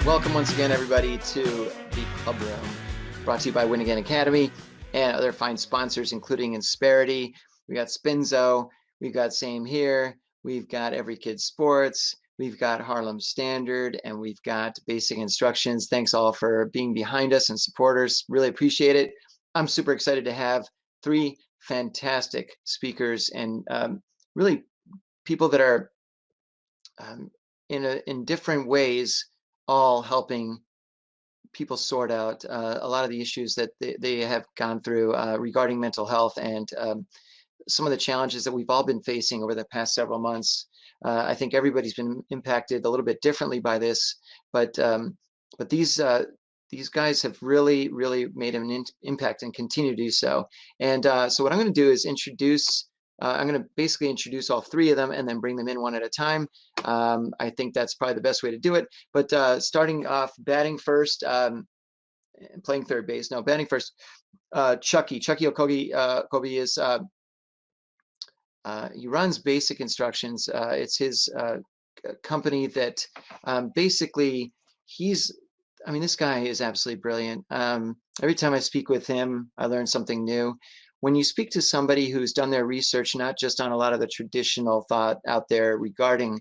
Welcome once again, everybody, to the Clubroom, brought to you by Win Again Academy and other fine sponsors, including Insperity. We got Spinzo, we've got Same Here, we've got Every Kid Sports, we've got Harlem Standard, and we've got Basic Instructions. Thanks all for being behind us and supporters. Really appreciate it. I'm super excited to have three fantastic speakers and really people that are in different ways all helping people sort out a lot of the issues that they have gone through regarding mental health and some of the challenges that we've all been facing over the past several months. I think everybody's been impacted a little bit differently by this, but these guys have really made an impact and continue to do so. And so what I'm going to do is introduce. I'm going to basically introduce all three of them and then bring them in one at a time. I think that's probably the best way to do it. But starting off, batting first, playing third base. No, batting first. Chukky Okobi is he runs Basic Instructions. It's his company that basically I mean, this guy is absolutely brilliant. Every time I speak with him, I learn something new. When you speak to somebody who's done their research, not just on a lot of the traditional thought out there regarding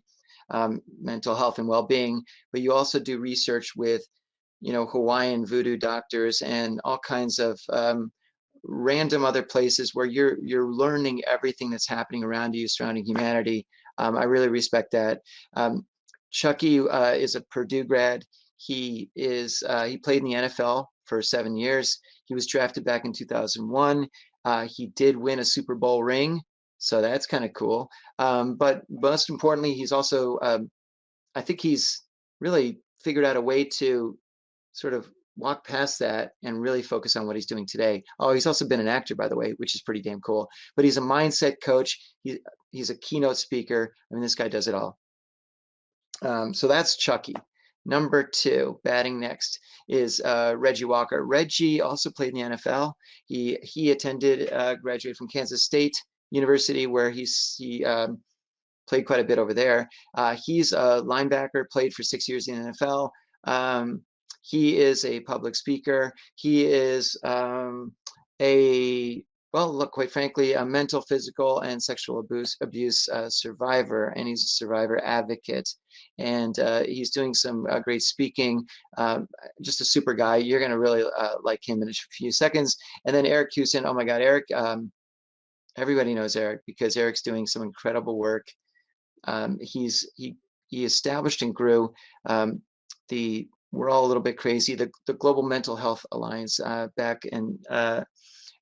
mental health and well-being, but you also do research with, Hawaiian voodoo doctors and all kinds of random other places where you're learning everything that's happening around you, surrounding humanity. I really respect that. Chukky is a Purdue grad. He played in the NFL for 7 years. He was drafted back in 2001. He did win a Super Bowl ring, so that's kind of cool. But most importantly, he's also, I think he's really figured out a way to sort of walk past that and really focus on what he's doing today. Oh, he's also been an actor, by the way, which is pretty damn cool. But he's a mindset coach. He's a keynote speaker. I mean, this guy does it all. So that's Chukky. Number two, batting next, is Reggie Walker. Reggie also played in the NFL. He attended, graduated from Kansas State University, where he played quite a bit over there. He's a linebacker, played for 6 years in the NFL. He is a public speaker. He is quite frankly, a mental, physical, and sexual abuse survivor, and he's a survivor advocate. And he's doing some great speaking. Just a super guy. You're going to really like him in a few seconds. And then Eric Kussin. Oh my God, Eric. Everybody knows Eric because Eric's doing some incredible work. He established and grew We're All a Little Bit Crazy, the Global Mental Health Alliance, back in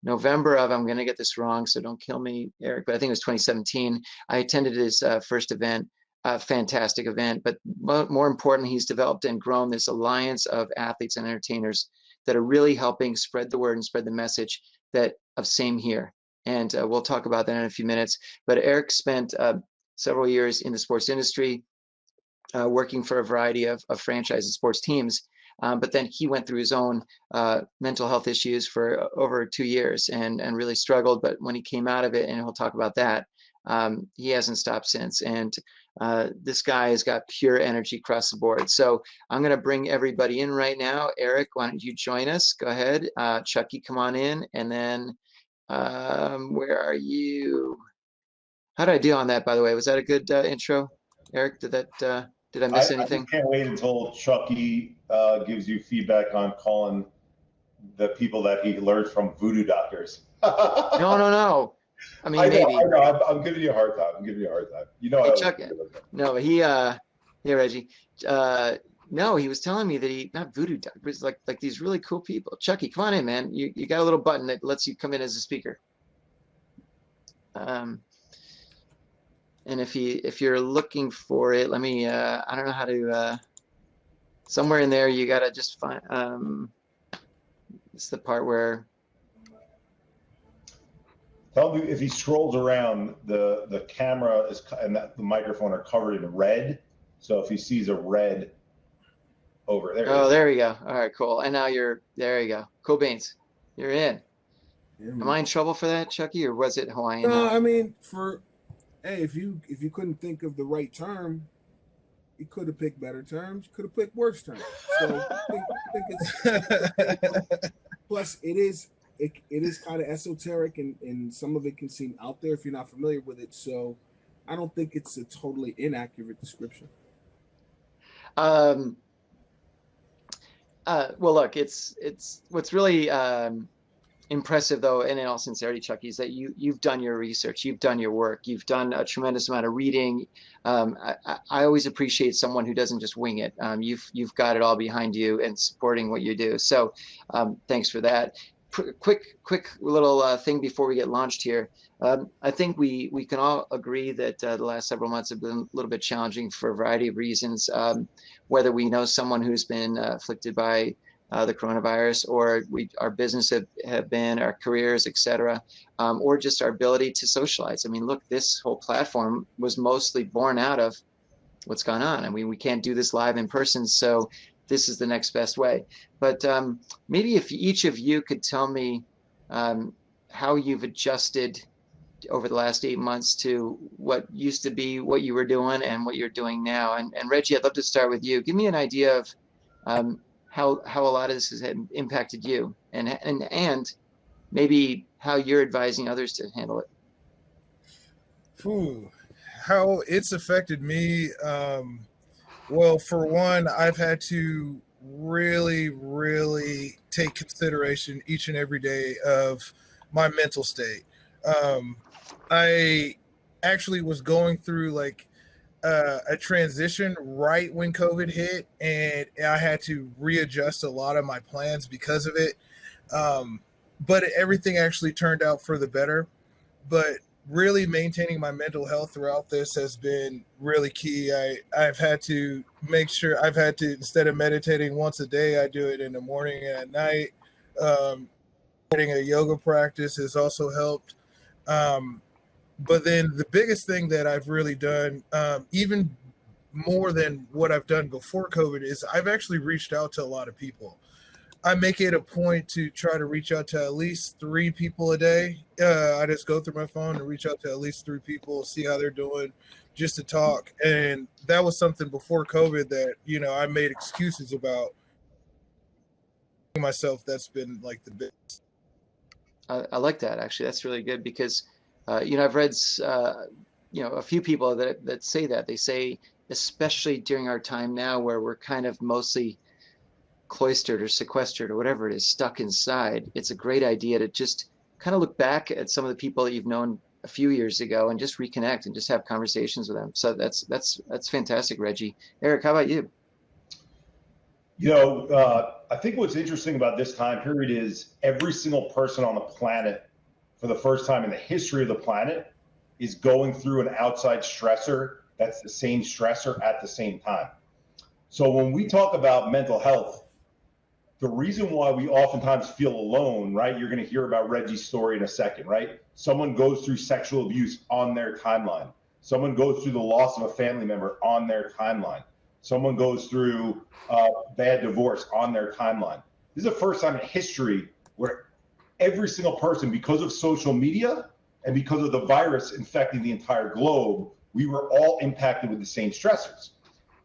November of, I'm going to get this wrong, so don't kill me, Eric, but I think it was 2017. I attended his first event, a fantastic event, but more importantly, he's developed and grown this alliance of athletes and entertainers that are really helping spread the word and spread the message of Same Here. And we'll talk about that in a few minutes. But Eric spent several years in the sports industry, working for a variety of franchise and sports teams. But then he went through his own mental health issues for over 2 years and really struggled. But when he came out of it, and he'll talk about that, he hasn't stopped since. And this guy has got pure energy across the board. So I'm going to bring everybody in right now. Eric, why don't you join us? Go ahead. Chukky, come on in. And then where are you? How did I do on that, by the way? Was that a good intro, Eric? Did I miss anything? I can't wait until Chukky gives you feedback on calling the people that he learns from voodoo doctors. No. I mean, maybe. I know. I'm giving you a hard time. You know, hey, Chuck, no, but yeah, Reggie. No, he was telling me that not voodoo doctors, like these really cool people. Chukky, come on in, man. You got a little button that lets you come in as a speaker. And if you're looking for it, let me, I don't know how to, somewhere in there, you got to just find, it's the part where. Tell me if he scrolls around, the camera and the microphone are covered in red. So if he sees a red over there. Oh, there we go. All right, cool. And now there you go. Cool beans. You're in. Yeah, am I in trouble for that, Chukky, or was it Hawaiian? No, I mean, if you couldn't think of the right term, You could have picked better terms. You could have picked worse terms. So I think it's plus it is kind of esoteric and some of it can seem out there if you're not familiar with it. So I don't think it's a totally inaccurate description. Well, look, it's what's really impressive, though, and in all sincerity, Chukky, is that you've done your research, you've done your work, you've done a tremendous amount of reading. I always appreciate someone who doesn't just wing it. You've got it all behind you and supporting what you do. So thanks for that. Quick little thing before we get launched here. I think we can all agree that the last several months have been a little bit challenging for a variety of reasons. Whether we know someone who's been afflicted by the coronavirus, or our business have been, our careers, etc., or just our ability to socialize. I mean, look, this whole platform was mostly born out of what's gone on. I mean, we can't do this live in person, so this is the next best way. But maybe if each of you could tell me how you've adjusted over the last 8 months to what used to be what you were doing and what you're doing now. And Reggie, I'd love to start with you. Give me an idea of how a lot of this has impacted you, and maybe how you're advising others to handle it. Ooh, how it's affected me. Well, for one, I've had to really take consideration each and every day of my mental state. I actually was going through like a transition right when COVID hit, and I had to readjust a lot of my plans because of it. But everything actually turned out for the better. But really maintaining my mental health throughout this has been really key. I've had to make sure instead of meditating once a day, I do it in the morning and at night. Getting a yoga practice has also helped. But then the biggest thing that I've really done, even more than what I've done before COVID, is I've actually reached out to a lot of people. I make it a point to try to reach out to at least 3 people a day. I just go through my phone and reach out to at least 3 people, see how they're doing, just to talk. And that was something before COVID that, I made excuses about myself. That's been like the biggest. I like that, actually. That's really good because, I've read, a few people that say that. They say, especially during our time now where we're kind of mostly cloistered or sequestered or whatever it is, stuck inside, it's a great idea to just kind of look back at some of the people that you've known a few years ago and just reconnect and just have conversations with them. So that's fantastic, Reggie. Eric, how about you? I think what's interesting about this time period is every single person on the planet, for the first time in the history of the planet, is going through an outside stressor that's the same stressor at the same time. So when we talk about mental health, the reason why we oftentimes feel alone, right? You're going to hear about Reggie's story in a second, right? Someone goes through sexual abuse on their timeline. Someone goes through the loss of a family member on their timeline. Someone goes through bad divorce on their timeline. This is the first time in history where every single person, because of social media and because of the virus infecting the entire globe, we were all impacted with the same stressors.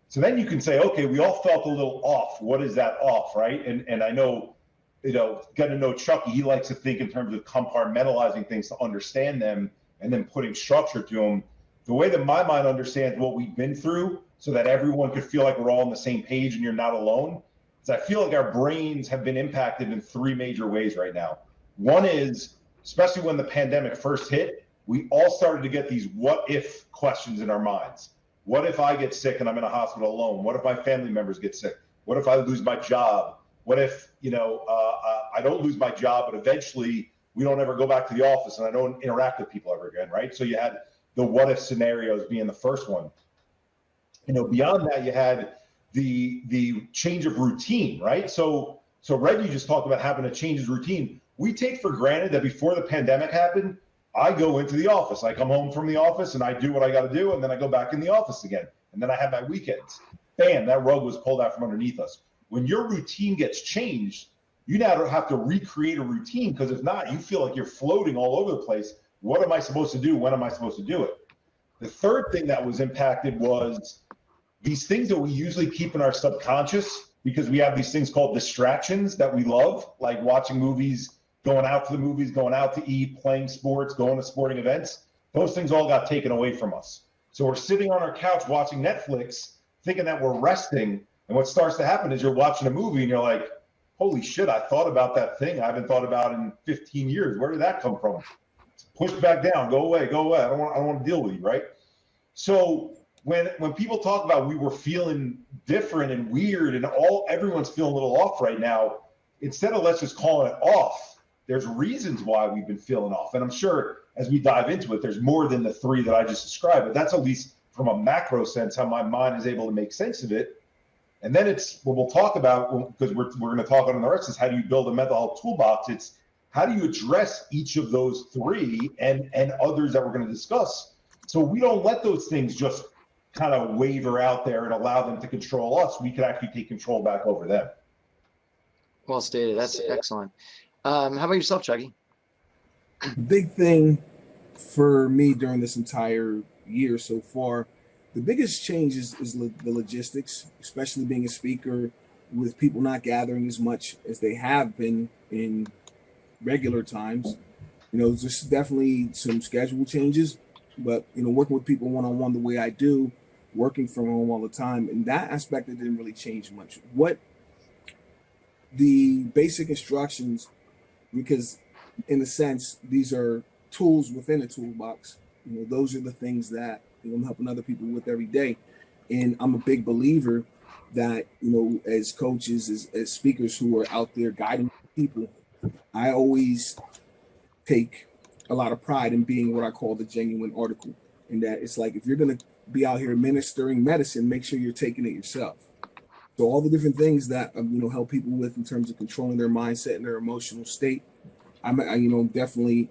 So then you can say, okay, we all felt a little off. What is that off, right? And I know, getting to know Chukky, he likes to think in terms of compartmentalizing things to understand them and then putting structure to them. The way that my mind understands what we've been through so that everyone could feel like we're all on the same page and you're not alone, is I feel like our brains have been impacted in 3 major ways right now. One is, especially when the pandemic first hit, we all started to get these what if questions in our minds. What if I get sick and I'm in a hospital alone? What if my family members get sick? What if I lose my job? What if, I don't lose my job, but eventually we don't ever go back to the office and I don't interact with people ever again, right? So you had the what if scenarios being the first one. Beyond that, you had the change of routine, right? So Reggie just talked about having to change his routine. We take for granted that before the pandemic happened, I go into the office. I come home from the office and I do what I got to do, and then I go back in the office again. And then I have my weekends. Bam, that rug was pulled out from underneath us. When your routine gets changed, you now have to recreate a routine, because if not, you feel like you're floating all over the place. What am I supposed to do? When am I supposed to do it? The third thing that was impacted was these things that we usually keep in our subconscious because we have these things called distractions that we love, like watching movies, going out to the movies, going out to eat, playing sports, going to sporting events. Those things all got taken away from us. So we're sitting on our couch watching Netflix, thinking that we're resting. And what starts to happen is you're watching a movie and you're like, holy shit, I thought about that thing I haven't thought about in 15 years. Where did that come from? Push back down, go away, go away. I don't want to deal with you, right? So when people talk about we were feeling different and weird and everyone's feeling a little off right now, instead of let's just call it off, there's reasons why we've been feeling off. And I'm sure as we dive into it, there's more than the three that I just described, but that's at least from a macro sense how my mind is able to make sense of it. And then it's what we'll talk about, because we're going to talk on the rest, is how do you build a mental health toolbox? It's how do you address each of those three and others that we're going to discuss, so we don't let those things just kind of waver out there and allow them to control us. We can actually take control back over them. Well stated. That's excellent. How about yourself, Chukky? The big thing for me during this entire year so far, the biggest change is the logistics, especially being a speaker with people not gathering as much as they have been in regular times. Just definitely some schedule changes, but working with people one-on-one the way I do, working from home all the time, and that aspect, it didn't really change much. What the basic instructions, because in a sense these are tools within a toolbox, those are the things that I'm helping other people with every day. And I'm a big believer that as coaches, as speakers who are out there guiding people, I always take a lot of pride in being what I call the genuine article. And that it's like, if you're going to be out here administering medicine, make sure you're taking it yourself. So all the different things that help people with in terms of controlling their mindset and their emotional state, I definitely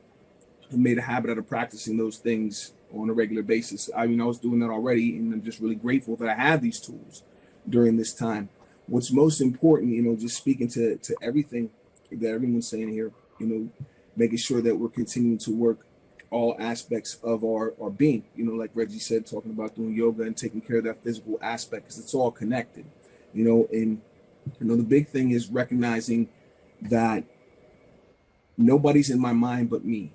made a habit out of practicing those things on a regular basis. I was doing that already, and I'm just really grateful that I have these tools during this time. What's most important, just speaking to everything that everyone's saying here, making sure that we're continuing to work all aspects of our being, like Reggie said, talking about doing yoga and taking care of that physical aspect, because it's all connected, and the big thing is recognizing that nobody's in my mind but me.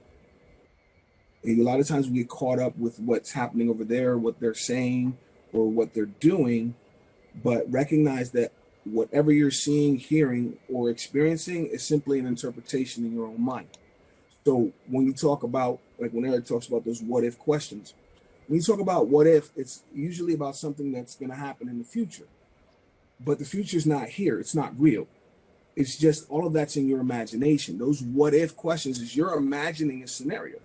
And a lot of times we get caught up with what's happening over there, what they're saying or what they're doing, but recognize that whatever you're seeing, hearing, or experiencing is simply an interpretation in your own mind. So when you talk about, like when Eric talks about those what if questions, when you talk about what if, it's usually about something that's going to happen in the future. But the future is not here. It's not real. It's just all of that's in your imagination. Those what if questions is you're imagining a scenario.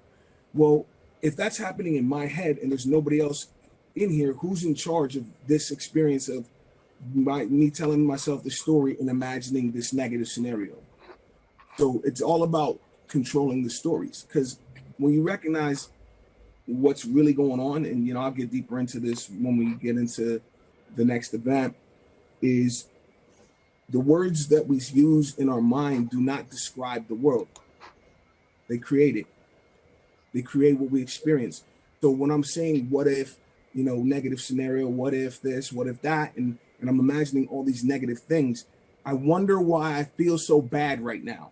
Well, if that's happening in my head and there's nobody else in here, who's in charge of this experience of me telling myself the story and imagining this negative scenario? So it's all about controlling the stories, because when you recognize what's really going on, and I'll get deeper into this when we get into the next event, is the words that we use in our mind do not describe the world. They create it. They create what we experience. So when I'm saying what if, negative scenario, what if this, what if that, and I'm imagining all these negative things, I wonder why I feel so bad right now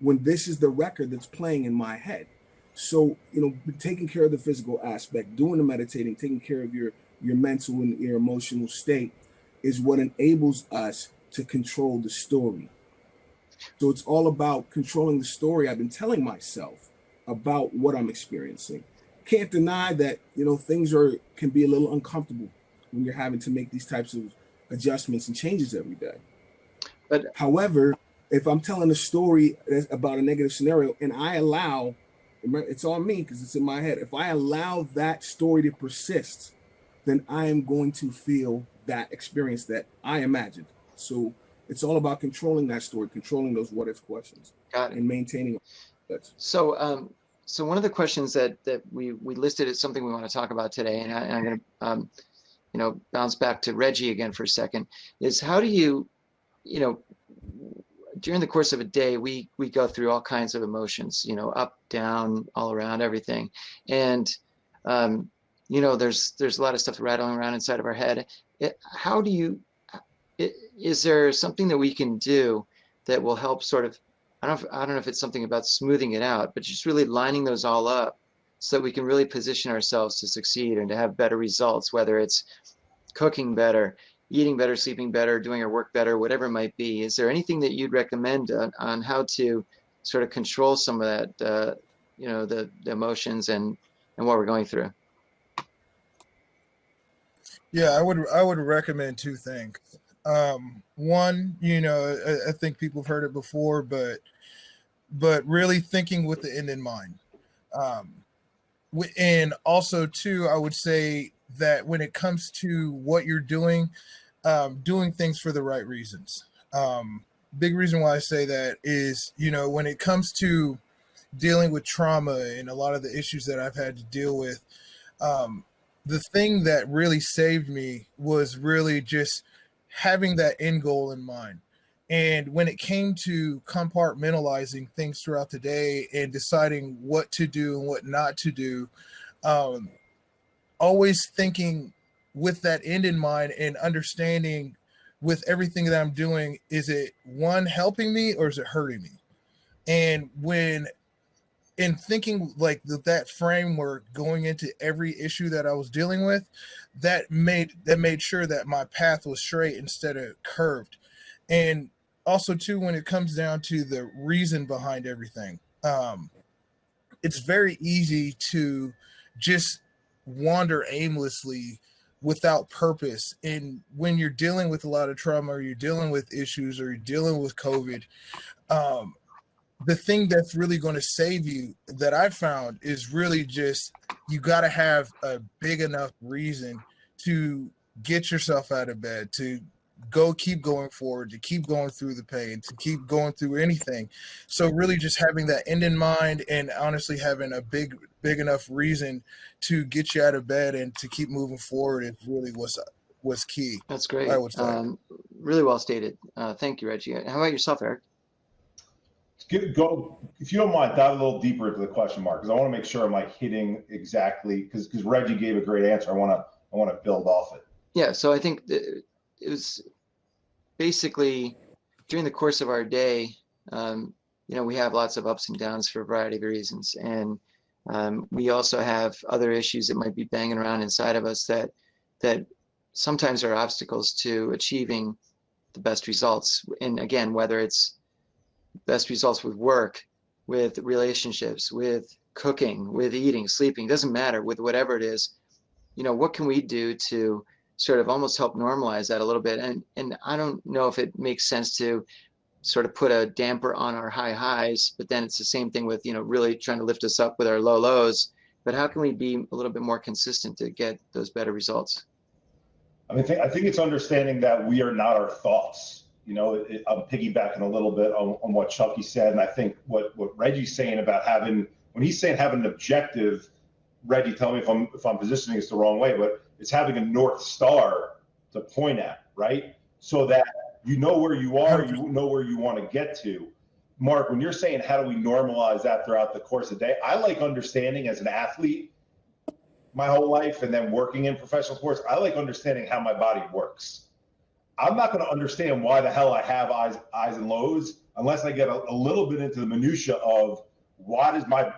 when this is the record that's playing in my head. So, taking care of the physical aspect, doing the meditating, taking care of your mental and your emotional state is what enables us to control the story. So it's all about controlling the story I've been telling myself about what I'm experiencing. Can't deny that, things can be a little uncomfortable when you're having to make these types of adjustments and changes every day. But however, if I'm telling a story about a negative scenario and I allow, it's on me because it's in my head, if I allow that story to persist, then I am going to feel that experience that I imagined. So it's all about controlling that story, controlling those what if questions. Got it. And maintaining that. So one of the questions that we listed as something we want to talk about today, and I'm going to bounce back to Reggie again for a second, is how do you during the course of a day, we go through all kinds of emotions, up, down, all around, everything. And there's a lot of stuff rattling around inside of our head. How do you, is there something that we can do that will help sort of, I don't know if it's something about smoothing it out, but just really lining those all up so that we can really position ourselves to succeed and to have better results, whether it's cooking better, eating better, sleeping better, doing our work better, whatever it might be. Is there anything that you'd recommend on how to sort of control some of that, the emotions and what we're going through? Yeah, I would recommend two things. One, I think people have heard it before, but really thinking with the end in mind. And also, too, I would say that when it comes to what you're doing things for the right reasons. Big reason why I say that is, when it comes to dealing with trauma and a lot of the issues that I've had to deal with, the thing that really saved me was really just having that end goal in mind. And when it came to compartmentalizing things throughout the day and deciding what to do and what not to do, always thinking with that end in mind and understanding with everything that I'm doing, is it one helping me or is it hurting me? And when in thinking like that framework going into every issue that I was dealing with, that made sure that my path was straight instead of curved. And also too, when it comes down to the reason behind everything, it's very easy to just wander aimlessly without purpose. And when you're dealing with a lot of trauma, or you're dealing with issues, or you're dealing with COVID, the thing that's really going to save you, that I found, is really just, you got to have a big enough reason to get yourself out of bed, to keep going forward, to keep going through the pain, to keep going through anything. So really just having that end in mind, and honestly having a big enough reason to get you out of bed and to keep moving forward is really what's key. That's great. I would say. Really well stated. Thank you, Reggie. How about yourself, Eric? Go, if you don't mind, dive a little deeper into the question, Mark, because I want to make sure I'm like hitting exactly, because Reggie gave a great answer. I want to build off it. Yeah, so I think it was basically during the course of our day, we have lots of ups and downs for a variety of reasons, and we also have other issues that might be banging around inside of us that sometimes are obstacles to achieving the best results. And again, whether it's best results with work, with relationships, with cooking, with eating, sleeping, doesn't matter, with whatever it is, what can we do to sort of almost help normalize that a little bit? And I don't know if it makes sense to sort of put a damper on our high highs, but then it's the same thing with, really trying to lift us up with our low lows. But how can we be a little bit more consistent to get those better results? I think it's understanding that we are not our thoughts. I'm piggybacking a little bit on what Chukky said, and I think what Reggie's saying about when he's saying having an objective, Reggie, tell me if I'm positioning this the wrong way, but it's having a North Star to point at, right? So that you know where you are, you know where you want to get to. Mark, when you're saying how do we normalize that throughout the course of the day, I like understanding as an athlete my whole life, and then working in professional sports, I like understanding how my body works. I'm not going to understand why the hell I have highs and lows unless I get a little bit into the minutia of why does my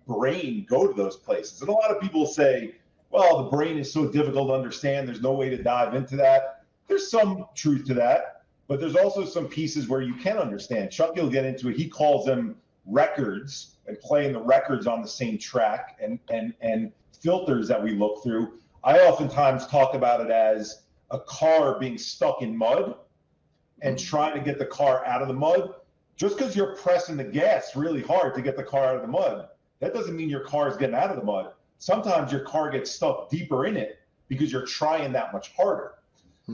brain go to those places. And a lot of people say, well, the brain is so difficult to understand, there's no way to dive into that. There's some truth to that, but there's also some pieces where you can understand. Chukky will get into it. He calls them records, and playing the records on the same track, and filters that we look through. I oftentimes talk about it as a car being stuck in mud and trying to get the car out of the mud. Just because you're pressing the gas really hard to get the car out of the mud, that doesn't mean your car is getting out of the mud. Sometimes your car gets stuck deeper in it because you're trying that much harder.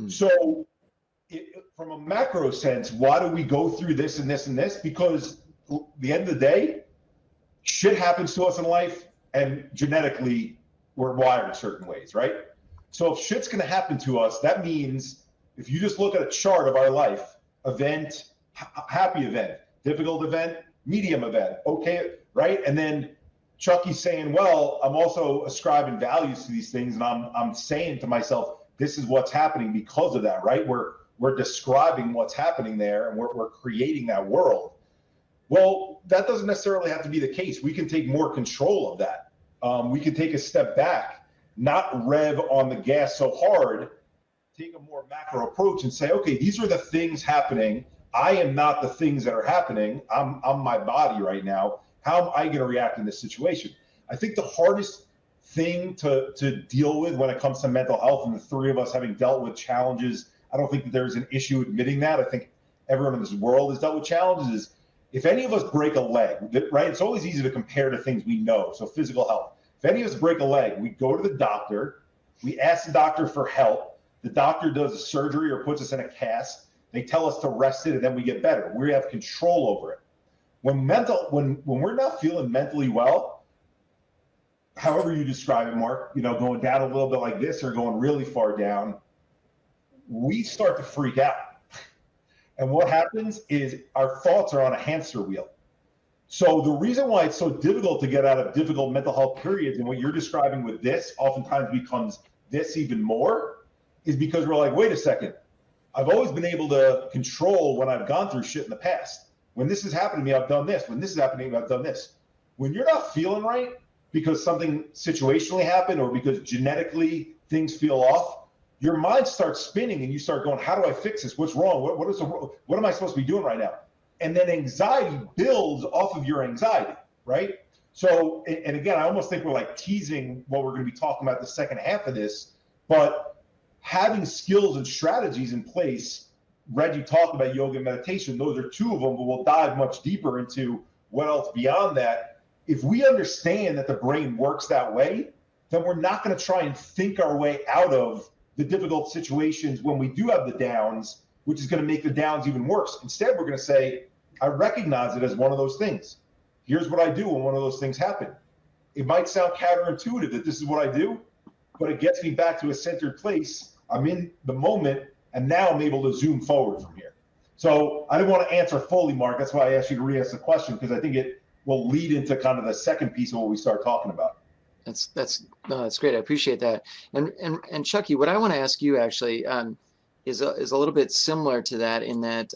So from a macro sense, why do we go through this and this and this? Because at the end of the day, shit happens to us in life, and genetically we're wired certain ways, right? So if shit's going to happen to us, that means if you just look at a chart of our life, event, happy event, difficult event, medium event, okay, right? And then Chukky's saying, well, I'm also ascribing values to these things, and I'm saying to myself, this is what's happening because of that, right? We're describing what's happening there, and we're creating that world. Well, that doesn't necessarily have to be the case. We can take more control of that. We can take a step back, not rev on the gas so hard, take a more macro approach and say, okay, these are the things happening. I am not the things that are happening. I'm my body right now. How am I going to react in this situation? I think the hardest thing to deal with when it comes to mental health, and the three of us having dealt with challenges, I don't think that there's an issue admitting that. I think everyone in this world has dealt with challenges. Is if any of us break a leg, right? It's always easy to compare to things we know. So physical health. If any of us break a leg, we go to the doctor, we ask the doctor for help. The doctor does a surgery or puts us in a cast. They tell us to rest it, and then we get better. We have control over it. When we're not feeling mentally well, however you describe it, Mark, going down a little bit like this or going really far down, we start to freak out. And what happens is our thoughts are on a hamster wheel. So the reason why it's so difficult to get out of difficult mental health periods, and what you're describing with this oftentimes becomes this even more, is because we're like, wait a second, I've always been able to control when I've gone through shit in the past. When this has happened to me, I've done this. When this is happening to me, I've done this. When you're not feeling right because something situationally happened or because genetically things feel off, your mind starts spinning and you start going, how do I fix this? What's wrong? What am I supposed to be doing right now? And then anxiety builds off of your anxiety, right? So, and again, I almost think we're like teasing what we're going to be talking about the second half of this, but having skills and strategies in place. Reggie talked about yoga and meditation. Those are two of them, but we'll dive much deeper into what else beyond that. If we understand that the brain works that way, then we're not going to try and think our way out of the difficult situations when we do have the downs, which is going to make the downs even worse. Instead, we're going to say, I recognize it as one of those things. Here's what I do when one of those things happen. It might sound counterintuitive that this is what I do, but it gets me back to a centered place. I'm in the moment, and now I'm able to zoom forward from here. So I didn't want to answer fully, Mark. That's why I asked you to re-ask the question, because I think it will lead into kind of the second piece of what we start talking about. That's great. I appreciate that. And Chukky, what I want to ask you actually is a little bit similar to that, in that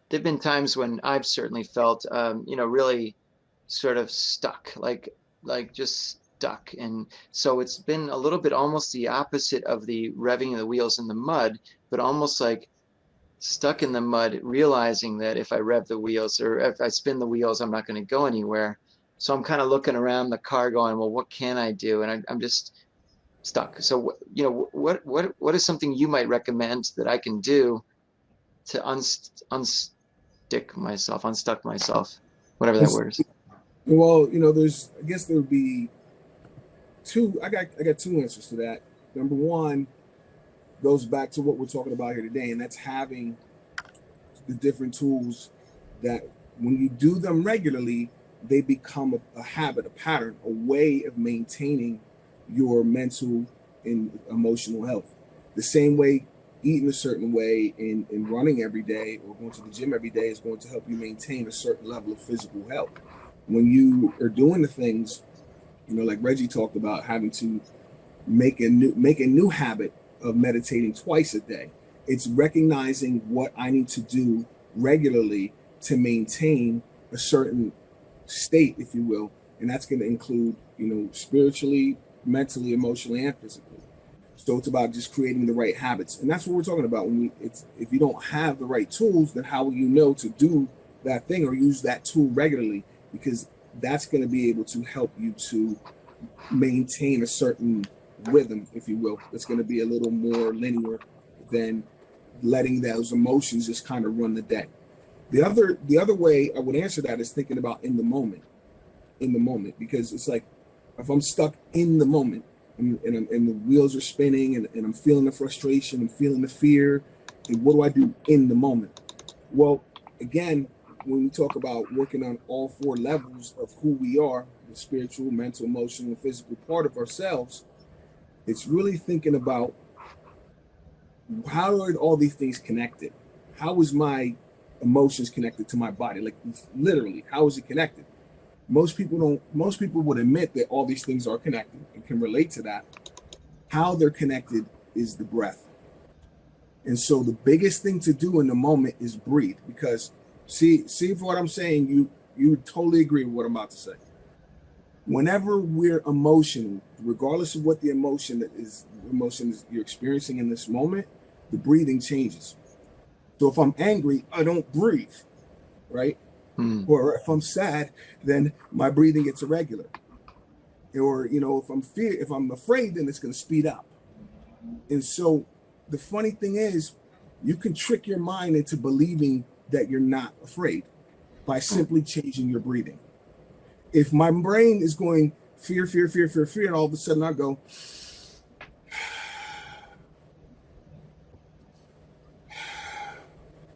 there've been times when I've certainly felt really sort of stuck, like just stuck. And so it's been a little bit almost the opposite of the revving of the wheels in the mud, but almost like stuck in the mud, realizing that if I rev the wheels or if I spin the wheels, I'm not going to go anywhere. So I'm kind of looking around the car going, well, what can I do? And I'm just stuck. So, what is something you might recommend that I can do to unstuck myself, whatever that word is? Well, I guess there would be two. I got two answers to that. Number one goes back to what we're talking about here today, and that's having the different tools that when you do them regularly, they become a habit, a pattern, a way of maintaining your mental and emotional health. The same way eating a certain way and running every day or going to the gym every day is going to help you maintain a certain level of physical health. When you are doing the things, like Reggie talked about, having to make a new habit of meditating twice a day, it's recognizing what I need to do regularly to maintain a certain state, if you will, and that's going to include, spiritually, mentally, emotionally, and physically. So it's about just creating the right habits, and that's what we're talking about. If you don't have the right tools, then how will you know to do that thing or use that tool regularly? Because that's going to be able to help you to maintain a certain rhythm, if you will. It's going to be a little more linear than letting those emotions just kind of run the day. The other way I would answer that is thinking about in the moment, because it's like if I'm stuck in the moment and the wheels are spinning and I'm feeling the frustration, I'm feeling the fear, and what do I do in the moment? Well, again, when we talk about working on all four levels of who we are, the spiritual, mental, emotional, and physical part of ourselves, it's really thinking about how are all these things connected? How is my emotions connected to my body? Like literally, how is it connected? Most people would admit that all these things are connected and can relate to that. How they're connected is the breath. And so the biggest thing to do in the moment is breathe, because see for what I'm saying, you totally agree with what I'm about to say. Whenever we're emotional, regardless of what the emotion is you're experiencing in this moment, the breathing changes. So if I'm angry, I don't breathe, right? Or if I'm sad, then my breathing gets irregular. Or, if I'm afraid, then it's going to speed up. And so the funny thing is, you can trick your mind into believing that you're not afraid by simply changing your breathing. If my brain is going fear, and all of a sudden I go,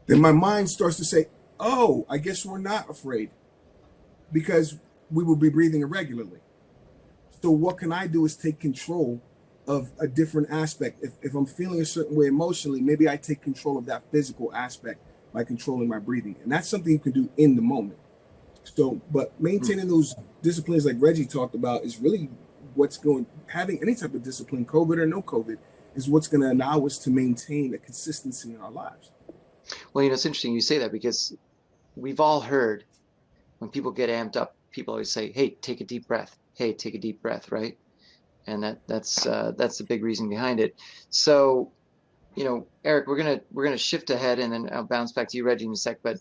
then my mind starts to say, oh, I guess we're not afraid, because we will be breathing irregularly. So what can I do is take control of a different aspect. If I'm feeling a certain way emotionally, maybe I take control of that physical aspect by controlling my breathing. And that's something you can do in the moment. So, but maintaining those disciplines like Reggie talked about is really having any type of discipline, COVID or no COVID, is what's going to allow us to maintain a consistency in our lives. Well, it's interesting you say that, because we've all heard when people get amped up, people always say, hey, take a deep breath. Hey, take a deep breath, right? And that's the big reason behind it. So, Eric, we're gonna shift ahead, and then I'll bounce back to you, Reggie, in a sec. But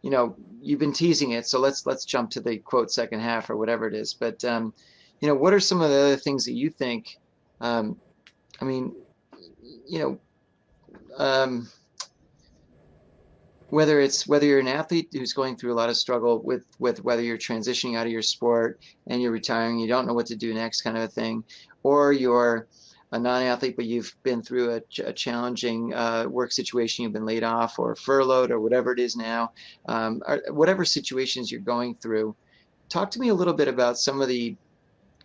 you've been teasing it, so let's jump to the quote second half or whatever it is. But what are some of the other things that you think? I mean, whether you're an athlete who's going through a lot of struggle with whether you're transitioning out of your sport and you're retiring, you don't know what to do next, kind of a thing, or you're a non-athlete but you've been through a challenging work situation, you've been laid off or furloughed or whatever it is now, or whatever situations you're going through, talk to me a little bit about some of the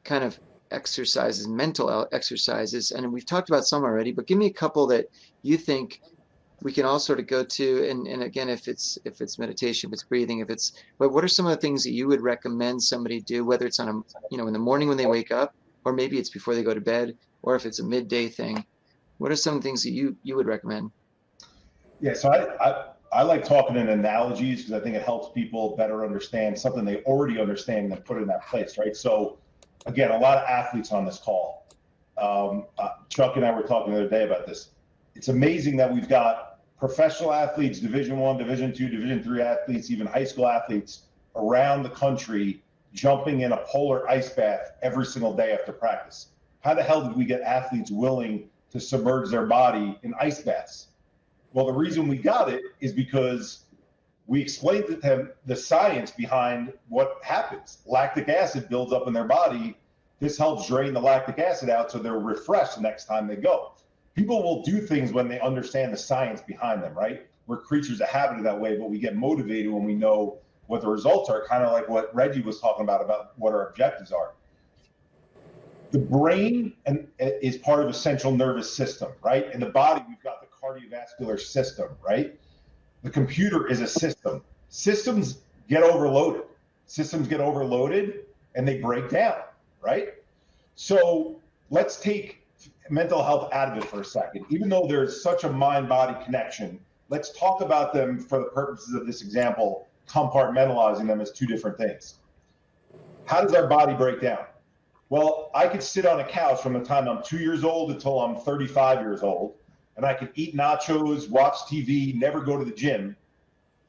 kind of exercises, mental exercises, and we've talked about some already, but give me a couple that you think we can all sort of go to, and again, if it's meditation, if it's breathing, but what are some of the things that you would recommend somebody do, whether it's on in the morning when they wake up, or maybe it's before they go to bed, or if it's a midday thing? What are some things that you would recommend? Yeah, so I like talking in analogies, because I think it helps people better understand something they already understand and put it in that place, right? So again, a lot of athletes on this call. Chuck and I were talking the other day about this. It's amazing that we've got professional athletes, Division I, Division II, Division III athletes, even high school athletes around the country jumping in a polar ice bath every single day after practice. How the hell did we get athletes willing to submerge their body in ice baths? Well, the reason we got it is because we explained to them the science behind what happens. Lactic acid builds up in their body. This helps drain the lactic acid out so they're refreshed the next time they go. People will do things when they understand the science behind them, right? We're creatures of habit that way, but we get motivated when we know what the results are, kind of like what Reggie was talking about what our objectives are. The brain is part of the central nervous system, right? In the body, we've got the cardiovascular system, right? The computer is a system. Systems get overloaded. And they break down, right? So let's take mental health out of it for a second. Even though there's such a mind-body connection, let's talk about them for the purposes of this example, compartmentalizing them as two different things. How does our body break down? Well, I could sit on a couch from the time I'm 2 years old until I'm 35 years old, and I could eat nachos, watch TV, never go to the gym.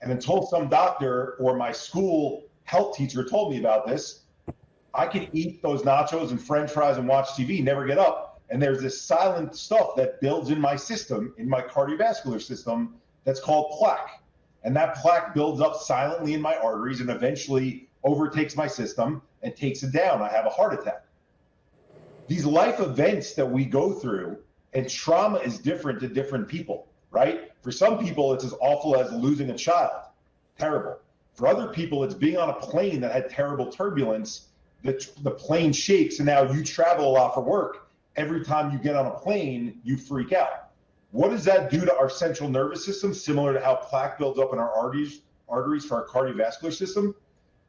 And until some doctor or my school health teacher told me about this, I could eat those nachos and French fries and watch TV, never get up. And there's this silent stuff that builds in my system, in my cardiovascular system, that's called plaque. And that plaque builds up silently in my arteries and eventually overtakes my system and takes it down. I have a heart attack. These life events that we go through, and trauma is different to different people, right? For some people, it's as awful as losing a child. Terrible. For other people, it's being on a plane that had terrible turbulence. The plane shakes, and now you travel a lot for work. Every time you get on a plane, you freak out. What does that do to our central nervous system? Similar to how plaque builds up in our arteries for our cardiovascular system.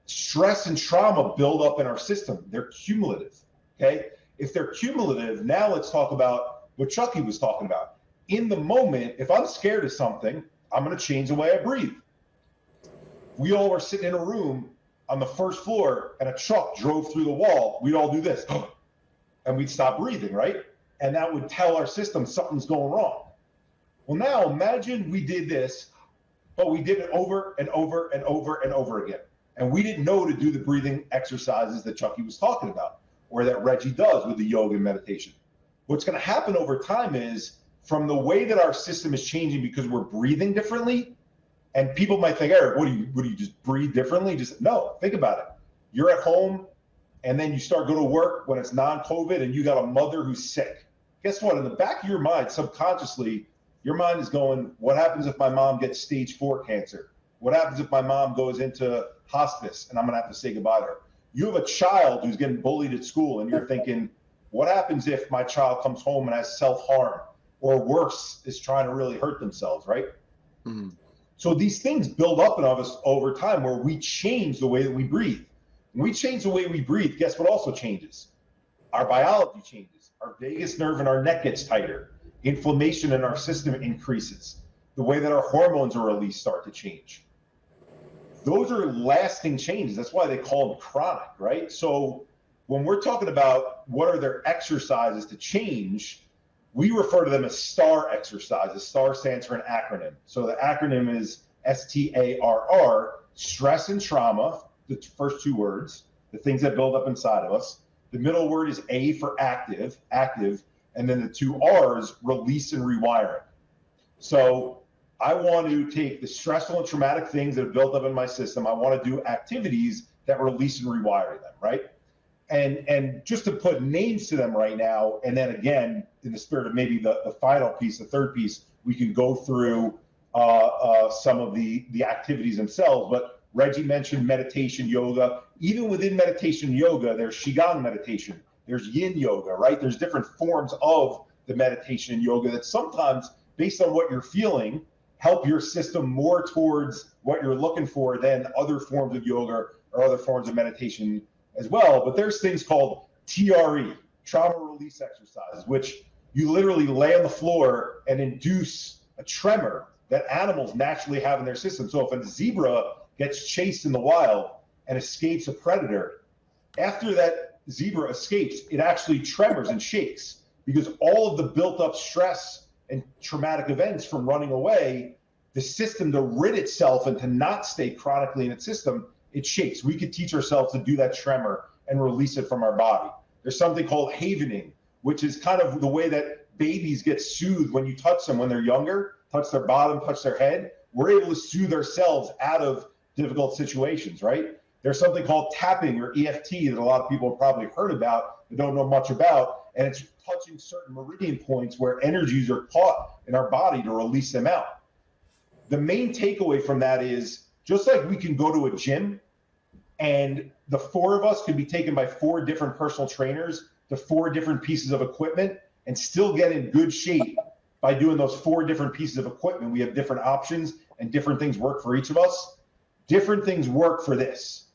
Stress and trauma build up in our system. They're cumulative, okay? If they're cumulative, now let's talk about what Chukky was talking about. In the moment, if I'm scared of something, I'm going to change the way I breathe. We all were sitting in a room on the first floor and a truck drove through the wall. We'd all do this and we'd stop breathing, right? And that would tell our system something's going wrong. Well, now imagine we did this, but we did it over and over and over and over again. And we didn't know to do the breathing exercises that Chukky was talking about, or that Reggie does with the yoga and meditation. What's going to happen over time is, from the way that our system is changing because we're breathing differently, and people might think, Eric, what do you just breathe differently? Just no, think about it. You're at home and then you start going to work when it's non-COVID and you got a mother who's sick. Guess what? In the back of your mind, subconsciously, your mind is going, what happens if my mom gets stage 4 cancer? What happens if my mom goes into hospice and I'm going to have to say goodbye to her? You have a child who's getting bullied at school and you're thinking, what happens if my child comes home and has self-harm, or worse, is trying to really hurt themselves, right? Mm-hmm. So these things build up in us over time where we change the way that we breathe. When we change the way we breathe, guess what also changes? Our biology changes. Our vagus nerve in our neck gets tighter. Inflammation in our system increases. The way that our hormones are released start to change. Those are lasting changes. That's why they call them chronic, right? So when we're talking about what are their exercises to change, we refer to them as STAR exercises. STAR stands for an acronym. So the acronym is STARR, stress and trauma, the first 2 words, the things that build up inside of us. The middle word is A for active, and then the 2 R's, release and rewiring. So I want to take the stressful and traumatic things that have built up in my system. I want to do activities that release and rewire them, right? And just to put names to them right now, and then again, in the spirit of maybe the final piece, the third piece, we can go through some of the activities themselves. But Reggie mentioned meditation, yoga. Even within meditation, yoga, there's Qigong meditation. There's yin yoga, right? There's different forms of the meditation and yoga that sometimes, based on what you're feeling, help your system more towards what you're looking for than other forms of yoga or other forms of meditation as well. But there's things called TRE, trauma release exercises, which you literally lay on the floor and induce a tremor that animals naturally have in their system. So if a zebra gets chased in the wild and escapes a predator, after that zebra escapes, it actually tremors and shakes, because all of the built up stress and traumatic events from running away, the system, to rid itself and to not stay chronically in its system, it shakes. We could teach ourselves to do that tremor and release it from our body. There's something called havening, which is kind of the way that babies get soothed when you touch them when they're younger, touch their bottom, touch their head. We're able to soothe ourselves out of difficult situations, right? There's something called tapping, or EFT, that a lot of people have probably heard about but don't know much about, and it's touching certain meridian points where energies are caught in our body to release them out. The main takeaway from that is, just like we can go to a gym and the 4 of us could be taken by 4 different personal trainers to 4 different pieces of equipment and still get in good shape by doing those 4 different pieces of equipment. We have different options and different things work for each of us. Different things work for this.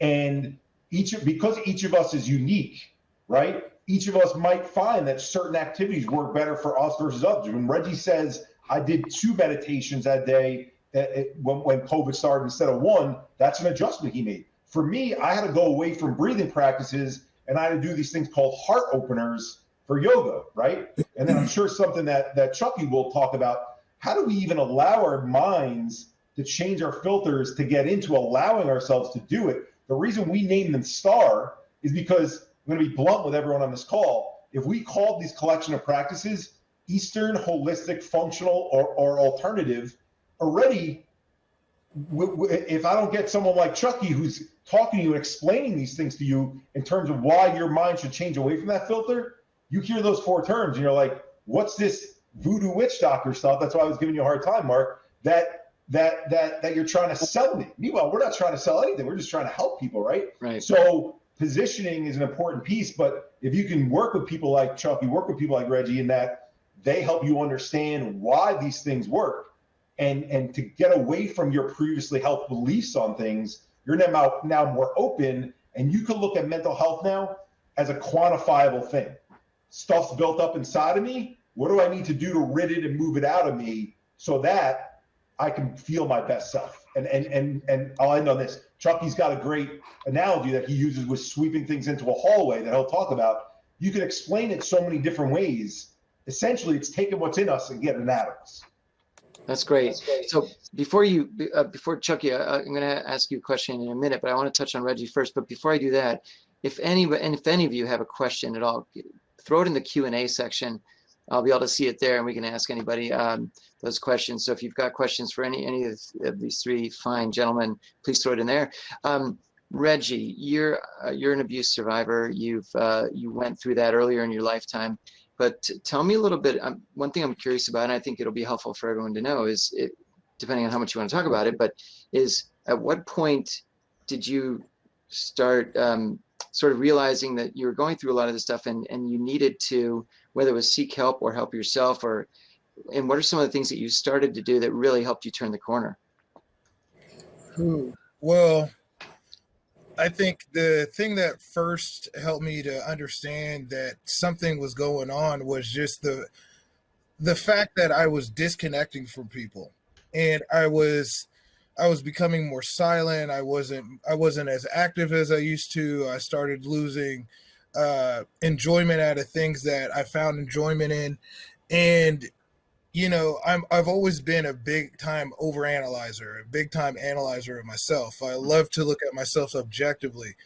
And because each of us is unique, right? Each of us might find that certain activities work better for us versus others. When Reggie says, I did 2 meditations that day when COVID started instead of 1, that's an adjustment he made. For me, I had to go away from breathing practices and I had to do these things called heart openers for yoga, right? And then I'm sure something that Chukky will talk about, how do we even allow our minds to change our filters to get into allowing ourselves to do it? The reason we name them STAR is because, I'm going to be blunt with everyone on this call, if we called these collection of practices Eastern, holistic, functional, or alternative, already, if I don't get someone like Chukky who's talking to you and explaining these things to you in terms of why your mind should change away from that filter, you hear those 4 terms and you're like, what's this voodoo witch doctor stuff? That's why I was giving you a hard time, Mark, that you're trying to sell me. Meanwhile, we're not trying to sell anything. We're just trying to help people, right? Right. So positioning is an important piece, but if you can work with people like Chukky, work with people like Reggie, in that they help you understand why these things work. And to get away from your previously held beliefs on things, you're now more open, and you can look at mental health now as a quantifiable thing. Stuff's built up inside of me. What do I need to do to rid it and move it out of me so that I can feel my best self? And I'll end on this. Chukky's got a great analogy that he uses with sweeping things into a hallway that he'll talk about. You can explain it so many different ways. Essentially, it's taking what's in us and getting it out of us. That's great. So before Chukky, I'm going to ask you a question in a minute, but I want to touch on Reggie first. But before I do that, if any of you have a question at all, throw it in the Q&A section. I'll be able to see it there, and we can ask anybody those questions. So if you've got questions for any of these three fine gentlemen, please throw it in there. Reggie, you're an abuse survivor. You went through that earlier in your lifetime. But tell me a little bit, one thing I'm curious about, and I think it'll be helpful for everyone to know is, depending on how much you want to talk about it, but is at what point did you start sort of realizing that you were going through a lot of this stuff and you needed to, whether it was seek help or help yourself, and what are some of the things that you started to do that really helped you turn the corner? Well, I think the thing that first helped me to understand that something was going on was just the fact that I was disconnecting from people, and I was becoming more silent. I wasn't as active as I used to. I started losing enjoyment out of things that I found enjoyment in, and I've always been a big time overanalyzer, a big time analyzer of myself. I love to look at myself objectively,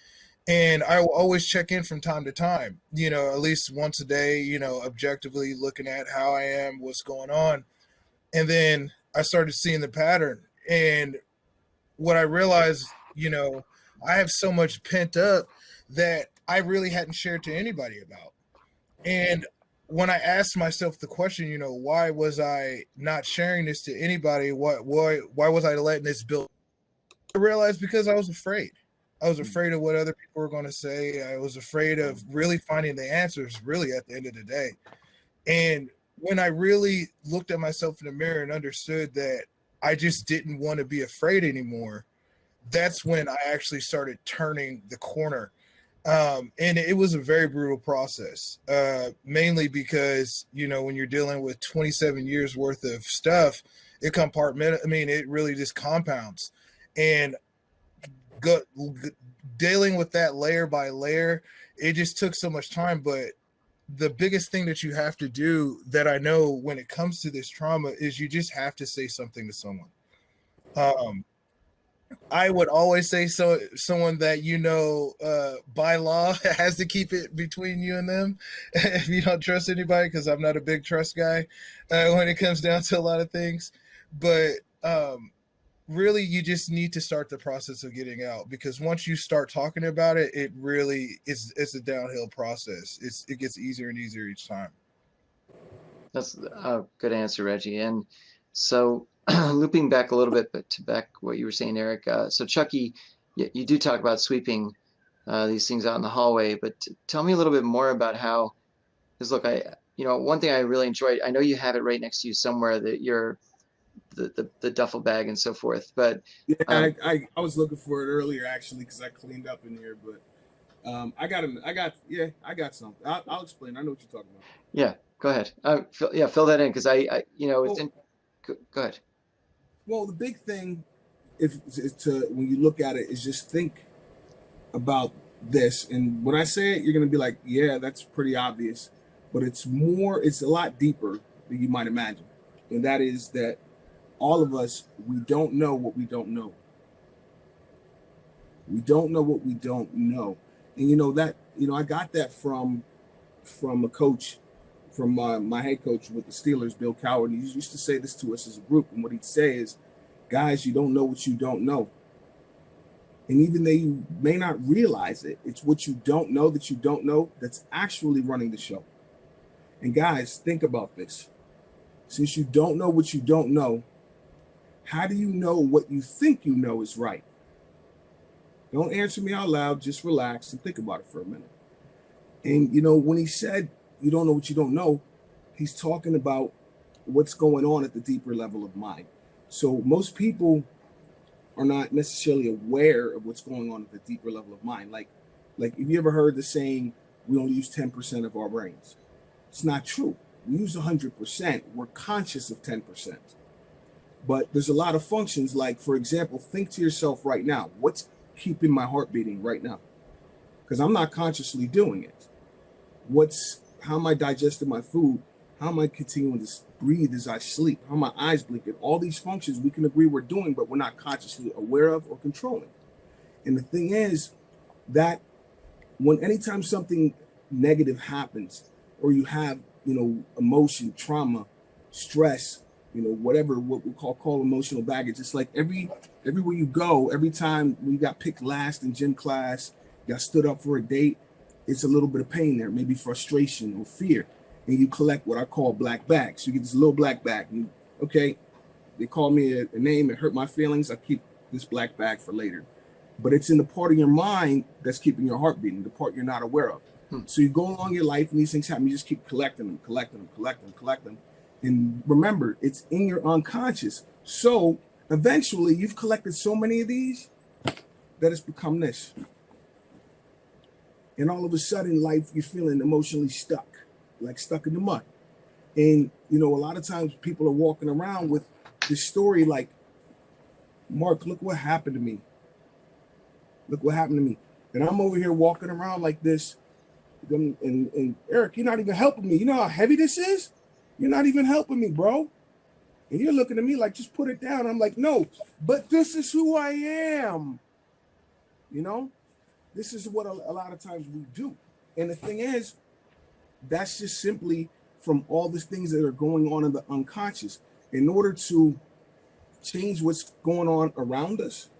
and I will always check in from time to time, at least once a day, objectively looking at how I am, what's going on. And then I started seeing the pattern, and what I realized, I have so much pent up that I really hadn't shared to anybody about. And when I asked myself the question, why was I not sharing this to anybody? Why was I letting this build? I realized because I was afraid. I was afraid of what other people were going to say. I was afraid of really finding the answers really at the end of the day. And when I really looked at myself in the mirror and understood that I just didn't want to be afraid anymore, that's when I actually started turning the corner. And it was a very brutal process, mainly because, when you're dealing with 27 years worth of stuff, it really just compounds. And dealing with that layer by layer, it just took so much time. But the biggest thing that you have to do that I know when it comes to this trauma is you just have to say something to someone. I would always say someone that by law has to keep it between you and them if you don't trust anybody, because I'm not a big trust guy when it comes down to a lot of things. But really, you just need to start the process of getting out, because once you start talking about it, it really it's a downhill process. It gets easier and easier each time. That's a good answer, Reggie. And so looping back a little bit, but to back what you were saying, Eric. So Chukky, you do talk about sweeping these things out in the hallway, but tell me a little bit more about how, because look, one thing I really enjoyed, I know you have it right next to you somewhere, that the duffel bag and so forth, but yeah, I was looking for it earlier actually, because I cleaned up in here, but I got something. I'll explain. I know what you're talking about. Yeah, go ahead. Fill that in, because go ahead. Well, the big thing, when you look at it, is just think about this. And when I say it, you're going to be like, yeah, that's pretty obvious. But it's a lot deeper than you might imagine. And that is that all of us, we don't know what we don't know. We don't know what we don't know. And I got that from a coach, from my head coach with the Steelers, Bill Coward. He used to say this to us as a group, and what he'd say is, guys, you don't know what you don't know. And even though you may not realize it, it's what you don't know that you don't know that's actually running the show. And guys, think about this. Since you don't know what you don't know, how do you know what you think you know is right? Don't answer me out loud, just relax and think about it for a minute. And when he said, you don't know what you don't know, he's talking about what's going on at the deeper level of mind. So most people are not necessarily aware of what's going on at the deeper level of mind. Like if you ever heard the saying, we only use 10% of our brains. It's not true. We use 100%. We're conscious of 10%. But there's a lot of functions, like, for example, think to yourself right now, what's keeping my heart beating right now? Because I'm not consciously doing it. How am I digesting my food? How am I continuing to breathe as I sleep? How are my eyes blinking? All these functions we can agree we're doing, but we're not consciously aware of or controlling. And the thing is that anytime something negative happens, or you have, emotion, trauma, stress, whatever, what we call emotional baggage, it's like everywhere you go, every time we got picked last in gym class, got stood up for a date, it's a little bit of pain there, maybe frustration or fear. And you collect what I call black bags. So you get this little black bag. And okay, they call me a name, it hurt my feelings, I keep this black bag for later. But it's in the part of your mind that's keeping your heart beating, the part you're not aware of. So you go along your life and these things happen, you just keep collecting them. And remember, it's in your unconscious. So eventually you've collected so many of these that it's become this. And all of a sudden, life, you're feeling emotionally stuck, like stuck in the mud. And, a lot of times people are walking around with this story like, Mark, look what happened to me. Look what happened to me. And I'm over here walking around like this. And Eric, you're not even helping me. You know how heavy this is? You're not even helping me, bro. And you're looking at me like, just put it down. I'm like, no, but this is who I am. This is what a lot of times we do. And the thing is, that's just simply from all these things that are going on in the unconscious. In order to change what's going on around us,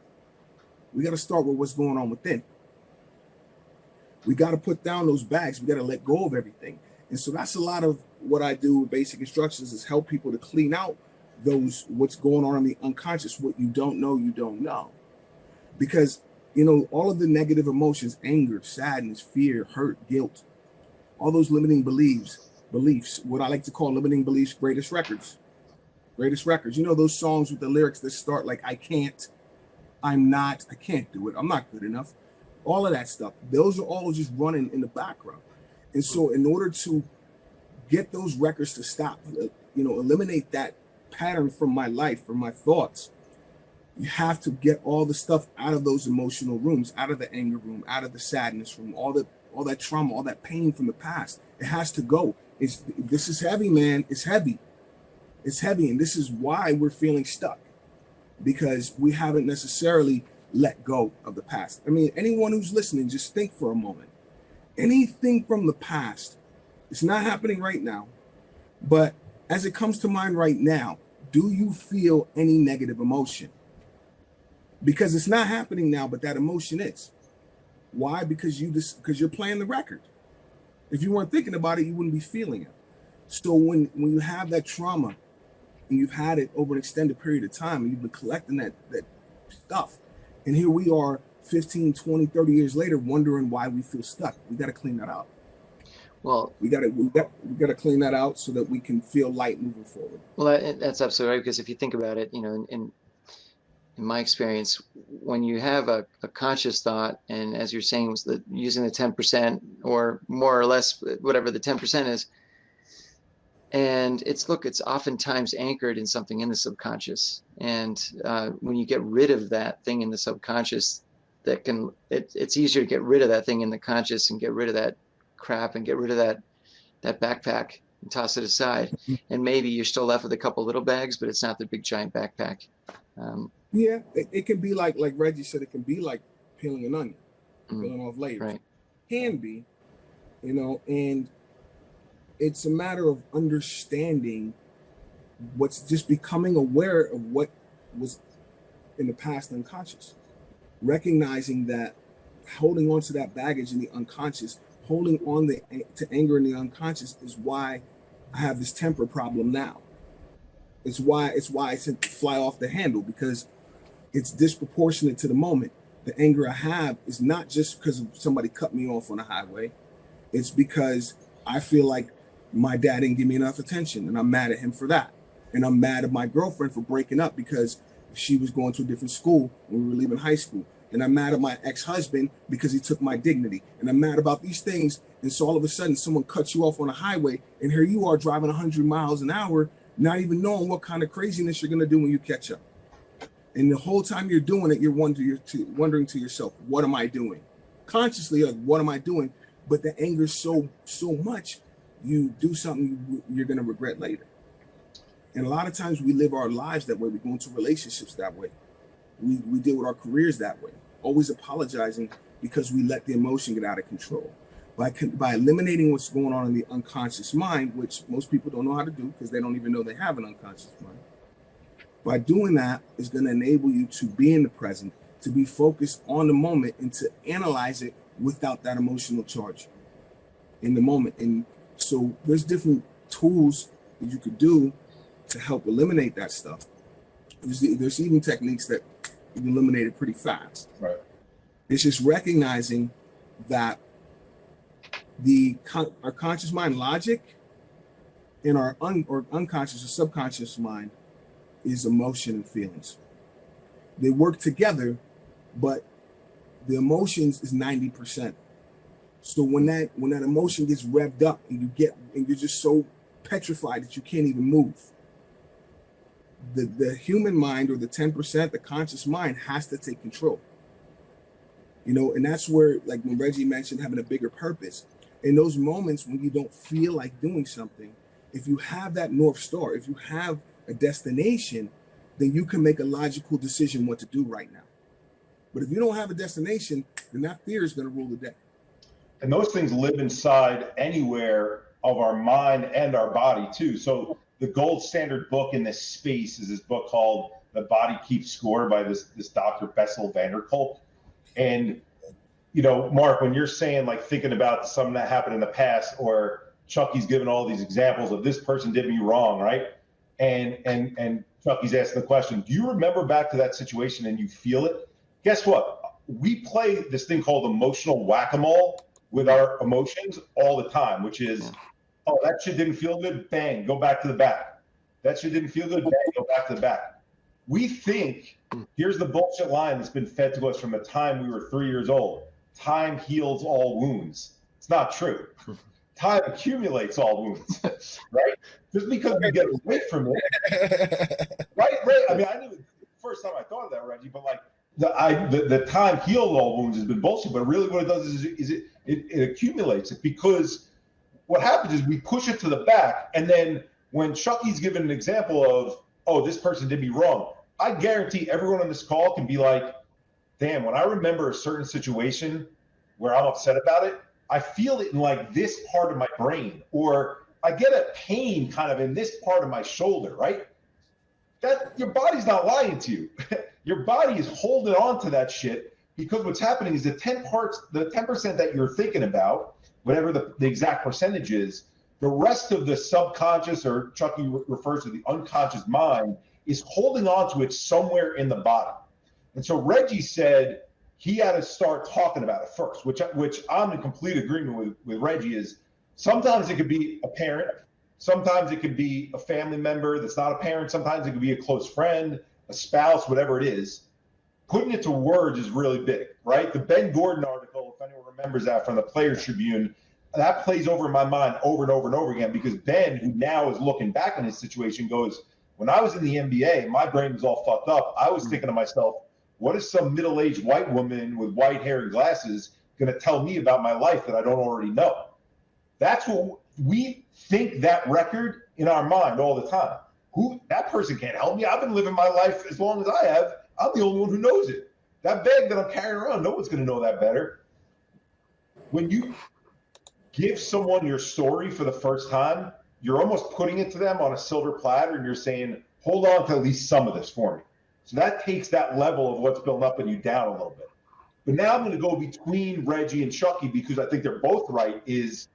we got to start with what's going on within. We got to put down those bags. We got to let go of everything. And so that's a lot of what I do with basic instructions, is help people to clean out what's going on in the unconscious, what you don't know. Because, all of the negative emotions, anger, sadness, fear, hurt, guilt, all those limiting beliefs, what I like to call limiting beliefs, greatest records. Those songs with the lyrics that start like, I can't, I'm not, I can't do it, I'm not good enough. All of that stuff, those are all just running in the background. And so in order to get those records to stop, eliminate that pattern from my life, from my thoughts, you have to get all the stuff out of those emotional rooms, out of the anger room, out of the sadness room, all that trauma, all that pain from the past. It has to go. This is heavy, man. It's heavy. And this is why we're feeling stuck, because we haven't necessarily let go of the past. I mean, anyone who's listening, just think for a moment. Anything from the past, it's not happening right now, but as it comes to mind right now, do you feel any negative emotion? Because it's not happening now, but that emotion is. Why? Because you're playing the record. If you weren't thinking about it, you wouldn't be feeling it. So when you have that trauma and you've had it over an extended period of time and you've been collecting that stuff, and here we are 15, 20, 30 years later wondering why we feel stuck. We got to clean that out. Well, we got to clean that out so that we can feel light moving forward. Well, that's absolutely right, because if you think about it, in my experience, when you have a conscious thought, and as you're saying, was using the 10% or more or less, whatever the 10% is, and it's oftentimes anchored in something in the subconscious. And when you get rid of that thing in the subconscious, it's easier to get rid of that thing in the conscious and get rid of that crap and get rid of that backpack and toss it aside. And maybe you're still left with a couple little bags, but it's not the big giant backpack. Yeah, it can be like Reggie said, it can be like peeling an onion, peeling off layers. Right. Can be, and it's a matter of understanding what's just becoming aware of what was in the past unconscious. Recognizing that holding on to that baggage in the unconscious, holding on to anger in the unconscious is why I have this temper problem now. It's why I tend to fly off the handle, because it's disproportionate to the moment. The anger I have is not just because somebody cut me off on a highway. It's because I feel like My dad didn't give me enough attention, and I'm mad at him for that. And I'm mad at my girlfriend for breaking up because she was going to a different school when we were leaving high school. And I'm mad at my ex-husband because he took my dignity. And I'm mad about these things. And so all of a sudden someone cuts you off on a highway, and here you are driving 100 miles an hour, not even knowing what kind of craziness you're going to do when you catch up. And the whole time you're doing it, you're wondering to yourself, what am I doing? Consciously, like, what am I doing? But the anger's so much, you do something you're going to regret later. And a lot of times we live our lives that way. We go into relationships that way. We deal with our careers that way, always apologizing because we let the emotion get out of control. By eliminating what's going on in the unconscious mind, which most people don't know how to do because they don't even know they have an unconscious mind. By doing that is going to enable you to be in the present, to be focused on the moment, and to analyze it without that emotional charge in the moment. And so there's different tools that you could do to help eliminate that stuff. There's even techniques that you can eliminate it pretty fast. Right. It's just recognizing that our conscious mind logic and our unconscious or subconscious mind is emotion and feelings. They work together, but the emotions is 90%. So when that emotion gets revved up and you're just so petrified that you can't even move, the human mind, or the 10%, the conscious mind, has to take control. And that's where, like when Reggie mentioned having a bigger purpose, in those moments when you don't feel like doing something, if you have that North Star, if you have a destination, then you can make a logical decision what to do right now. But if you don't have a destination, then that fear is going to rule the day. And those things live inside anywhere of our mind and our body too. So the gold standard book in this space is this book called The Body Keeps Score by this Dr. Bessel van der Kolk. And, Mark, when you're saying, like, thinking about something that happened in the past, or Chukky's given all these examples of this person did me wrong, right? And Chukky's asking the question, do you remember back to that situation and you feel it? Guess what? We play this thing called emotional whack-a-mole with our emotions all the time, which is, oh, that shit didn't feel good, bang, go back to the back. That shit didn't feel good, bang, go back to the back. We think, here's the bullshit line that's been fed to us from the time we were 3 years old. Time heals all wounds. It's not true. Time accumulates all wounds, right? Just because we get away from it, right? I mean, I knew the first time I thought of that, Reggie, but like the time heals all wounds has been bullshit. But really, what it does is it accumulates it, because what happens is we push it to the back, and then when Chukky's given an example of, oh, this person did me wrong, I guarantee everyone on this call can be like, damn, when I remember a certain situation where I'm upset about it, I feel it in like this part of my brain, or I get a pain kind of in this part of my shoulder, right? That your body's not lying to you. Your body is holding on to that shit, because what's happening is the 10% that you're thinking about, whatever the exact percentage is, the rest of the subconscious, or Chukky refers to the unconscious mind, is holding on to it somewhere in the body. And so Reggie said he had to start talking about it first, which I'm in complete agreement with Reggie. Is sometimes it could be a parent, sometimes it could be a family member that's not a parent, sometimes it could be a close friend, a spouse, whatever it is. Putting it to words is really big, right? The Ben Gordon article, if anyone remembers that from the Players Tribune, that plays over in my mind over and over and over again, because Ben, who now is looking back on his situation, goes, when I was in the NBA, my brain was all fucked up. I was thinking to myself, what is some middle-aged white woman with white hair and glasses going to tell me about my life that I don't already know? That's what we think, that record in our mind all the time. That person can't help me. I've been living my life as long as I have. I'm the only one who knows it. That bag that I'm carrying around, no one's going to know that better. When you give someone your story for the first time, you're almost putting it to them on a silver platter, and you're saying, hold on to at least some of this for me. So that takes that level of what's building up in you down a little bit. But now I'm going to go between Reggie and Chukky, because I think they're both right, is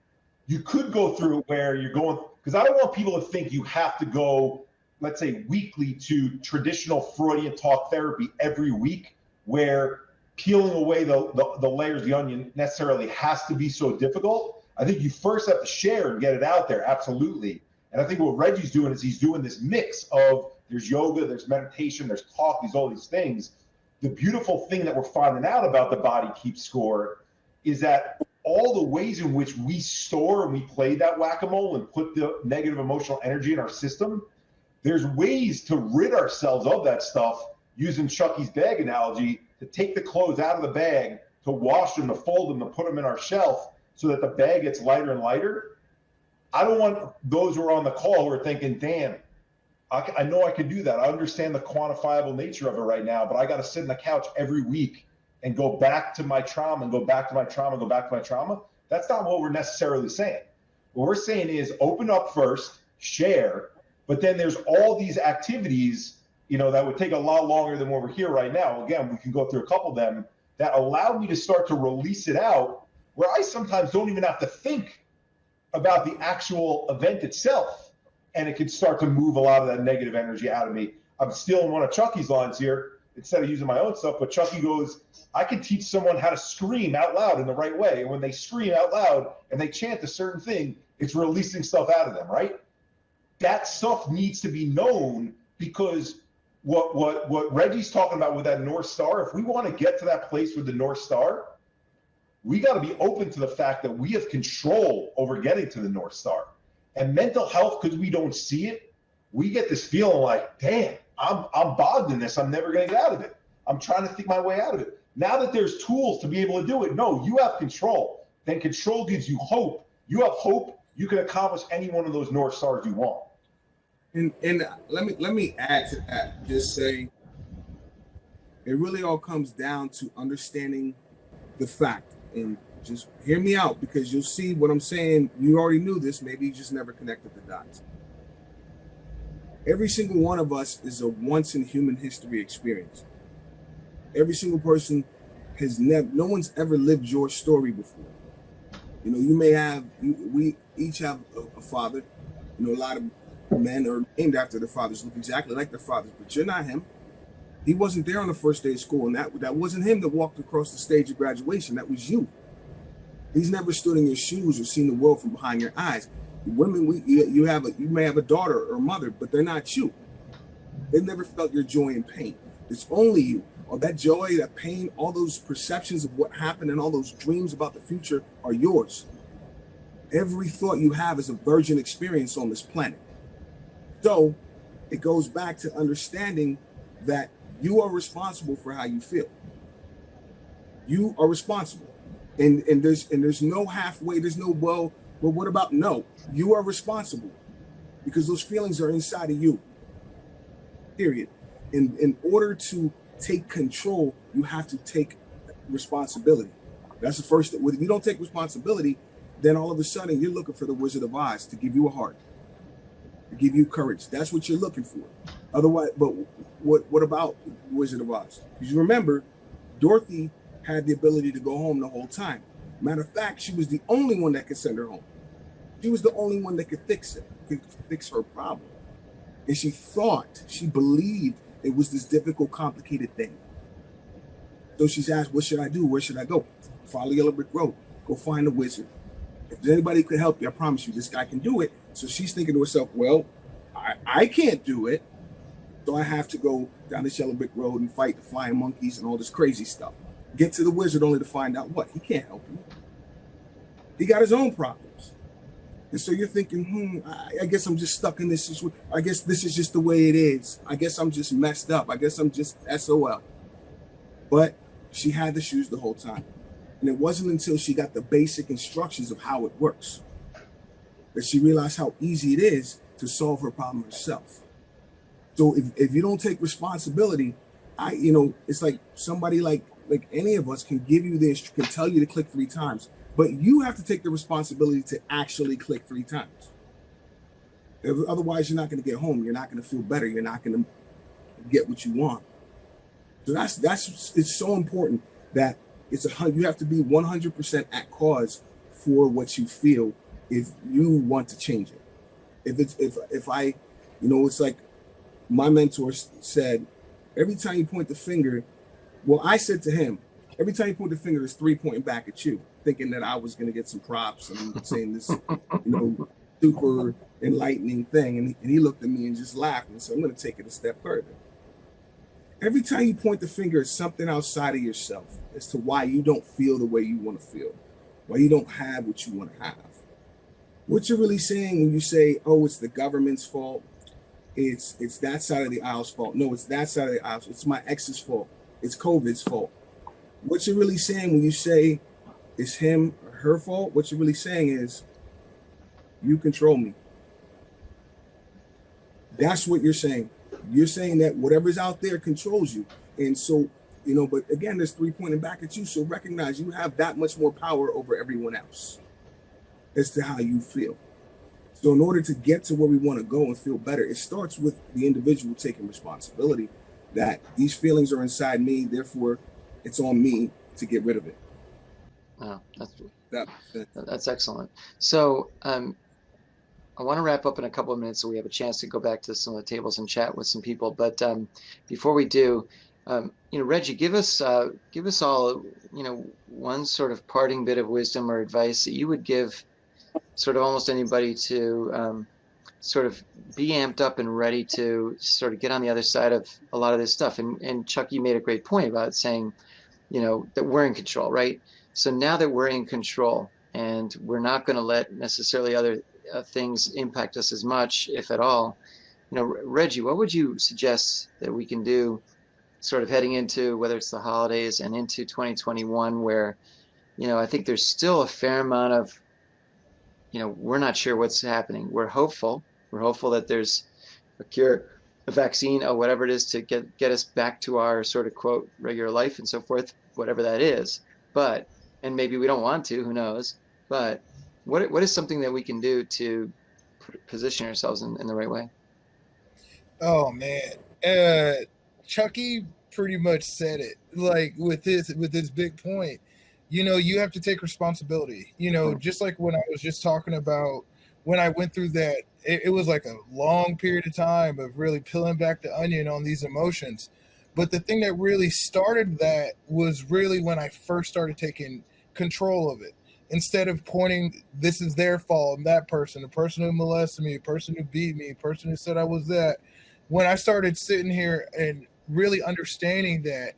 you could go through it where you're going, because I don't want people to think you have to go, let's say, weekly to traditional Freudian talk therapy every week, where peeling away the layers of the onion necessarily has to be so difficult. I think you first have to share and get it out there. Absolutely. And I think what Reggie's doing is he's doing this mix of there's yoga, there's meditation, there's talk, there's all these things. The beautiful thing that we're finding out about the Body Keep Score is that all the ways in which we store and we play that whack-a-mole and put the negative emotional energy in our system, there's ways to rid ourselves of that stuff, using Chukky's bag analogy, to take the clothes out of the bag, to wash them, to fold them, to put them in our shelf so that the bag gets lighter and lighter. I don't want those who are on the call who are thinking, damn, I know I can do that. I understand the quantifiable nature of it right now, but I got to sit on the couch every week and go back to my trauma and go back to my trauma and go back to my trauma. That's not what we're necessarily saying. What we're saying is open up first, share, but then there's all these activities, you know, that would take a lot longer than what we're here right now. Again, we can go through a couple of them that allow me to start to release it out, where I sometimes don't even have to think about the actual event itself. And it can start to move a lot of that negative energy out of me. I'm stealing one of Chukky's lines here instead of using my own stuff, but Chukky goes, I can teach someone how to scream out loud in the right way. And when they scream out loud and they chant a certain thing, it's releasing stuff out of them, right? That stuff needs to be known, because what Reggie's talking about with that North Star, if we want to get to that place with the North Star, we got to be open to the fact that we have control over getting to the North Star. And mental health, because we don't see it, we get this feeling like, damn, I'm bogged in this. I'm never going to get out of it. I'm trying to think my way out of it. Now that there's tools to be able to do it, no, you have control. Then control gives you hope. You have hope. You can accomplish any one of those North Stars you want. And let me add to that. Just say, it really all comes down to understanding the fact. And just hear me out, because you'll see what I'm saying. You already knew this. Maybe you just never connected the dots. Every single one of us is a once in human history experience. Every single person has never, no one's ever lived your story before. You know, you may have, we each have a father. You know, a lot of men are named after their fathers, look exactly like their fathers, but you're not him. He wasn't there on the first day of school, and that wasn't him that walked across the stage of graduation. That was you. He's never stood in your shoes or seen the world from behind your eyes. Women, you may have a daughter or a mother, but they're not you. They've never felt your joy and pain. It's only you. Or that joy, that pain, all those perceptions of what happened and all those dreams about the future are yours. Every thought you have is a virgin experience on this planet. So it goes back to understanding that you are responsible for how you feel. You are responsible. And there's no halfway, there's no, well, what about no? You are responsible, because those feelings are inside of you. Period. In order to take control, you have to take responsibility. That's the first thing. If you don't take responsibility, then all of a sudden you're looking for the Wizard of Oz to give you a heart, to give you courage. That's what you're looking for. Otherwise, but what about Wizard of Oz? Because you remember, Dorothy had the ability to go home the whole time. Matter of fact, she was the only one that could send her home. She was the only one that could fix it, could fix her problem. And she thought, she believed it was this difficult, complicated thing. So she's asked, what should I do? Where should I go? Follow Yellow Brick Road. Go find a wizard. If anybody could help you, I promise you, this guy can do it. So she's thinking to herself, well, I can't do it. So I have to go down this Yellow Brick Road and fight the flying monkeys and all this crazy stuff. Get to the wizard only to find out what? He can't help you. He got his own problems. And so you're thinking, I guess I'm just stuck in this situation. I guess this is just the way it is. I guess I'm just messed up. I guess I'm just SOL. But she had the shoes the whole time. And it wasn't until she got the basic instructions of how it works that she realized how easy it is to solve her problem herself. So if you don't take responsibility, it's like somebody like any of us can give you this, can tell you to click 3 times, but you have to take the responsibility to actually click 3 times. Otherwise, you're not going to get home. You're not going to feel better. You're not going to get what you want. So it's so important that you have to be 100% at cause for what you feel if you want to change it. It's like my mentor said, every time you point the finger, well, I said to him, every time you point the finger, there's 3 pointing back at you. thinking that I was going to get some props and saying this, super enlightening thing. And he looked at me and just laughed and said, I'm going to take it a step further. Every time you point the finger at something outside of yourself as to why you don't feel the way you want to feel, why you don't have what you want to have, what you're really saying when you say, oh, it's the government's fault, it's that side of the aisle's fault. No, it's that side of the aisle. It's my ex's fault. It's COVID's fault. What you're really saying when you say it's him or her fault, what you're really saying is, you control me. That's what you're saying. You're saying that whatever's out there controls you. And so, but again, there's 3 pointing back at you. So recognize you have that much more power over everyone else as to how you feel. So in order to get to where we want to go and feel better, it starts with the individual taking responsibility that these feelings are inside me. Therefore, it's on me to get rid of it. Wow, That's excellent. So I want to wrap up in a couple of minutes so we have a chance to go back to some of the tables and chat with some people. But before we do, Reggie, give us all, one sort of parting bit of wisdom or advice that you would give sort of almost anybody to sort of be amped up and ready to sort of get on the other side of a lot of this stuff. And Chuck, you made a great point about saying, that we're in control, right? So now that we're in control and we're not going to let necessarily other things impact us as much, if at all, Reggie, what would you suggest that we can do sort of heading into, whether it's the holidays and into 2021, where, I think there's still a fair amount of, we're not sure what's happening. We're hopeful that there's a cure, a vaccine, or whatever it is to get us back to our sort of quote regular life and so forth, whatever that is. But, and maybe we don't want to, who knows, but what is something that we can do to position ourselves in the right way? Oh man, Chukky pretty much said it. Like with this big point, you have to take responsibility. Just like when I was just talking about when I went through that, it was like a long period of time of really peeling back the onion on these emotions. But the thing that really started that was really when I first started taking control of it. Instead of pointing, this is their fault, and that person, the person who molested me, the person who beat me, the person who said I was that. When I started sitting here and really understanding that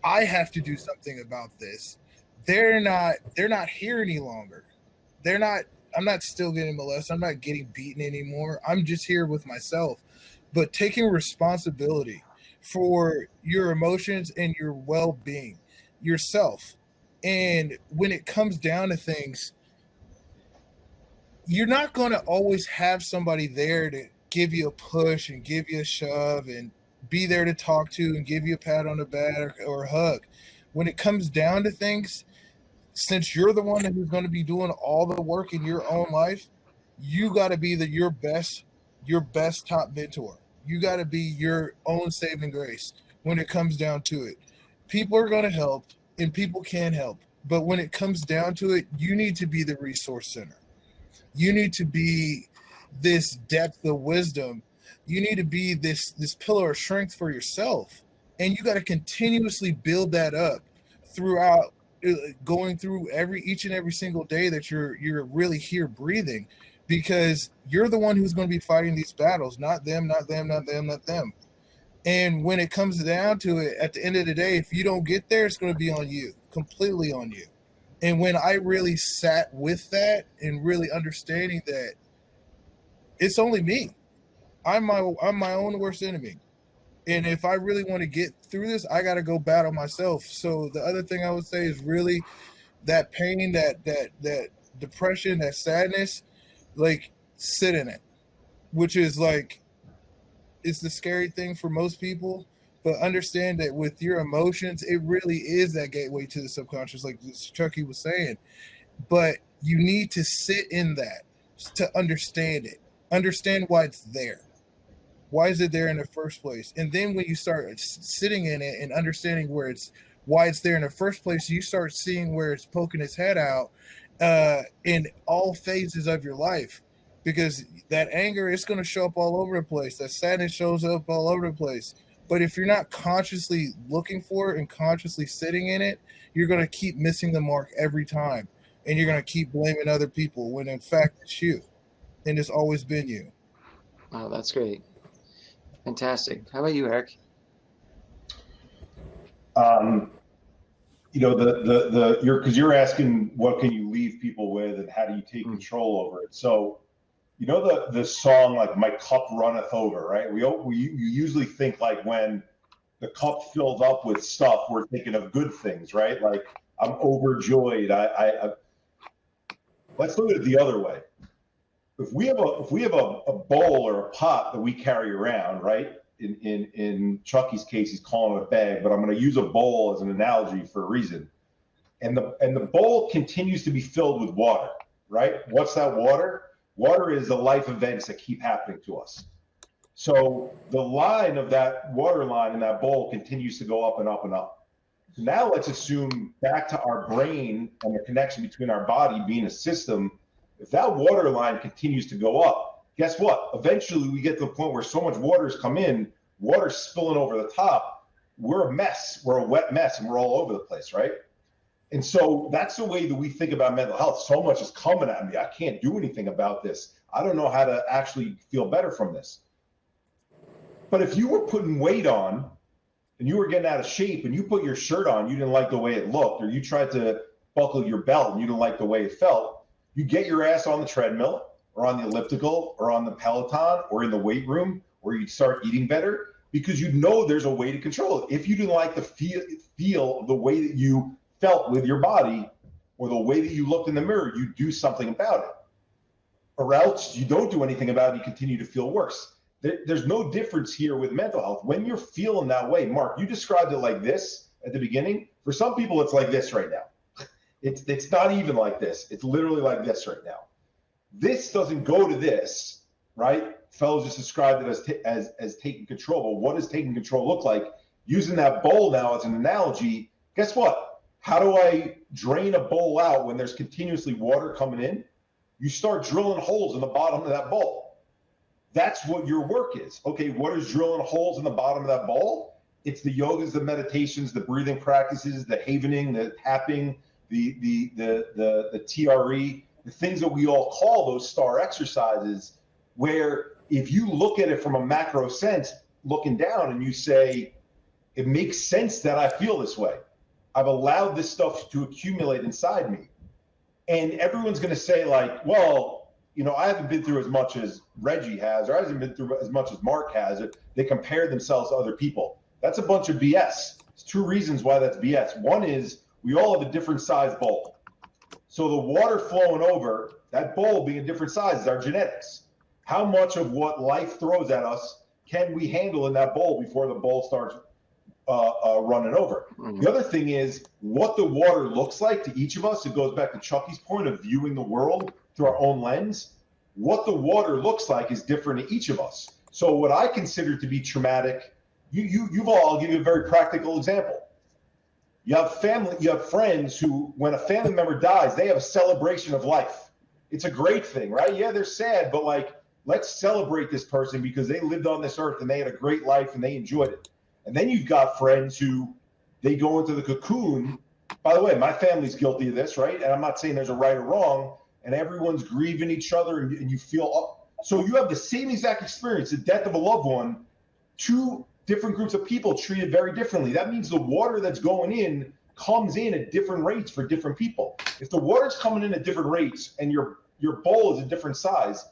I have to do something about this, they're not here any longer. I'm not still getting molested. I'm not getting beaten anymore. I'm just here with myself. But taking responsibility for your emotions and your well-being, yourself. And when it comes down to things, you're not going to always have somebody there to give you a push and give you a shove and be there to talk to and give you a pat on the back or a hug. When it comes down to things, since you're the one who's going to be doing all the work in your own life, you got to be your best top mentor. You got to be your own saving grace when it comes down to it. People are going to help and people can help. But when it comes down to it, you need to be the resource center. You need to be this depth of wisdom. You need to be this pillar of strength for yourself. And you got to continuously build that up throughout, going through each and every single day that you're really here breathing, because you're the one who's going to be fighting these battles, not them, not them, not them, not them. And when it comes down to it, at the end of the day, if you don't get there, it's going to be on you, completely on you. And when I really sat with that and really understanding that it's only me, I'm my own worst enemy. And if I really want to get through this, I got to go battle myself. So the other thing I would say is really that pain, that depression, that sadness, like sit in it, which is like, it's the scary thing for most people, but understand that with your emotions, it really is that gateway to the subconscious, like Chukky was saying. But you need to sit in that to understand it, understand why it's there. Why is it there in the first place? And then when you start sitting in it and understanding why it's there in the first place, you start seeing where it's poking its head out in all phases of your life. Because that anger is going to show up all over the place. That sadness shows up all over the place. But if you're not consciously looking for it and consciously sitting in it, you're going to keep missing the mark every time. And you're going to keep blaming other people when in fact it's you. And it's always been you. Oh, that's great. Fantastic. How about you, Eric? You know, because you're asking what can you leave people with and how do you take control over it. So, you know, the song like "My Cup Runneth Over," right? We usually think like when the cup filled up with stuff, we're thinking of good things, right? Like I'm overjoyed. Let's look at it the other way. If we have a bowl or a pot that we carry around, right? In Chukky's case, he's calling it a bag, but I'm going to use a bowl as an analogy for a reason. And the bowl continues to be filled with water, right? What's that water? Water is the life events that keep happening to us. So the line of that water line in that bowl continues to go up and up and up. So now let's assume back to our brain and the connection between our body being a system. If that water line continues to go up, guess what? Eventually we get to the point where so much water's come in, water's spilling over the top. We're a mess. We're a wet mess and we're all over the place, right? And so that's the way that we think about mental health. So much is coming at me. I can't do anything about this. I don't know how to actually feel better from this. But if you were putting weight on and you were getting out of shape and you put your shirt on, you didn't like the way it looked, or you tried to buckle your belt and you didn't like the way it felt, you get your ass on the treadmill or on the elliptical or on the Peloton or in the weight room, or you'd start eating better because you know there's a way to control it. If you didn't like the feel of the way that you felt with your body or the way that you looked in the mirror, you do something about it. Or else you don't do anything about it, you continue to feel worse. There's no difference here with mental health. When you're feeling that way, Mark, you described it like this at the beginning. For some people, it's like this right now. It's not even like this. It's literally like this right now. This doesn't go to this, right? Fellows just described it as taking control. But what does taking control look like? Using that bowl now as an analogy, guess what? How do I drain a bowl out when there's continuously water coming in? You start drilling holes in the bottom of that bowl. That's what your work is. Okay, what is drilling holes in the bottom of that bowl? It's the yogas, the meditations, the breathing practices, the havening, the tapping, the TRE, the things that we all call those star exercises, where if you look at it from a macro sense, looking down and you say, it makes sense that I feel this way. I've allowed this stuff to accumulate inside me. And everyone's going to say like, well, you know, I haven't been through as much as Reggie has, or I haven't been through as much as Mark has. They compare themselves to other people. That's a bunch of BS. There's two reasons why that's BS. One is we all have a different size bowl. So the water flowing over, that bowl being a different size, is our genetics. How much of what life throws at us can we handle in that bowl before the bowl starts running over? The other thing is what the water looks like to each of us. It goes back to Chukky's point of viewing the world through our own lens. What the water looks like is different to each of us. So what I consider to be traumatic, I'll give you a very practical example. You have family, you have friends who, when a family member dies, they have a celebration of life. It's a great thing, right? Yeah, they're sad, but like, let's celebrate this person because they lived on this earth and they had a great life and they enjoyed it. And then you've got friends who they go into the cocoon. By the way, my family's guilty of this, right? And I'm not saying there's a right or wrong, and everyone's grieving each other and you feel up. So you have the same exact experience, the death of a loved one, two different groups of people treated very differently. That means the water that's going in comes in at different rates for different people. If the water's coming in at different rates and your bowl is a different size,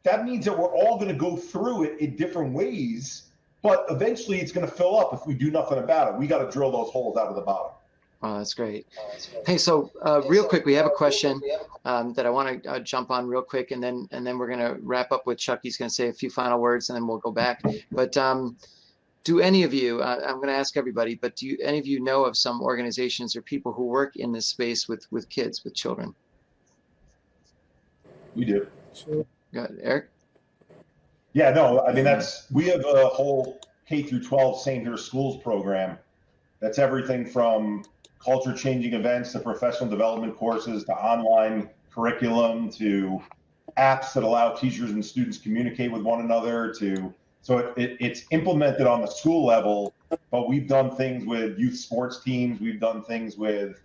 that means that we're all going to go through it in different ways, but eventually it's going to fill up if we do nothing about it. We got to drill those holes out of the bottom. Oh, that's great. Hey, so real quick, we have a question that I want to jump on real quick, and then we're going to wrap up with Chuck. He's going to say a few final words, and then we'll go back. But do any of you, I'm going to ask everybody, but do any of you know of some organizations or people who work in this space with kids, with children? We do. Sure. Got it. Eric? Yeah, no, I mean, we have a whole K through 12 St. Peter Schools program. That's everything from culture changing events to professional development courses to online curriculum to apps that allow teachers and students communicate with one another to So it's implemented on the school level, but we've done things with youth sports teams. We've done things with,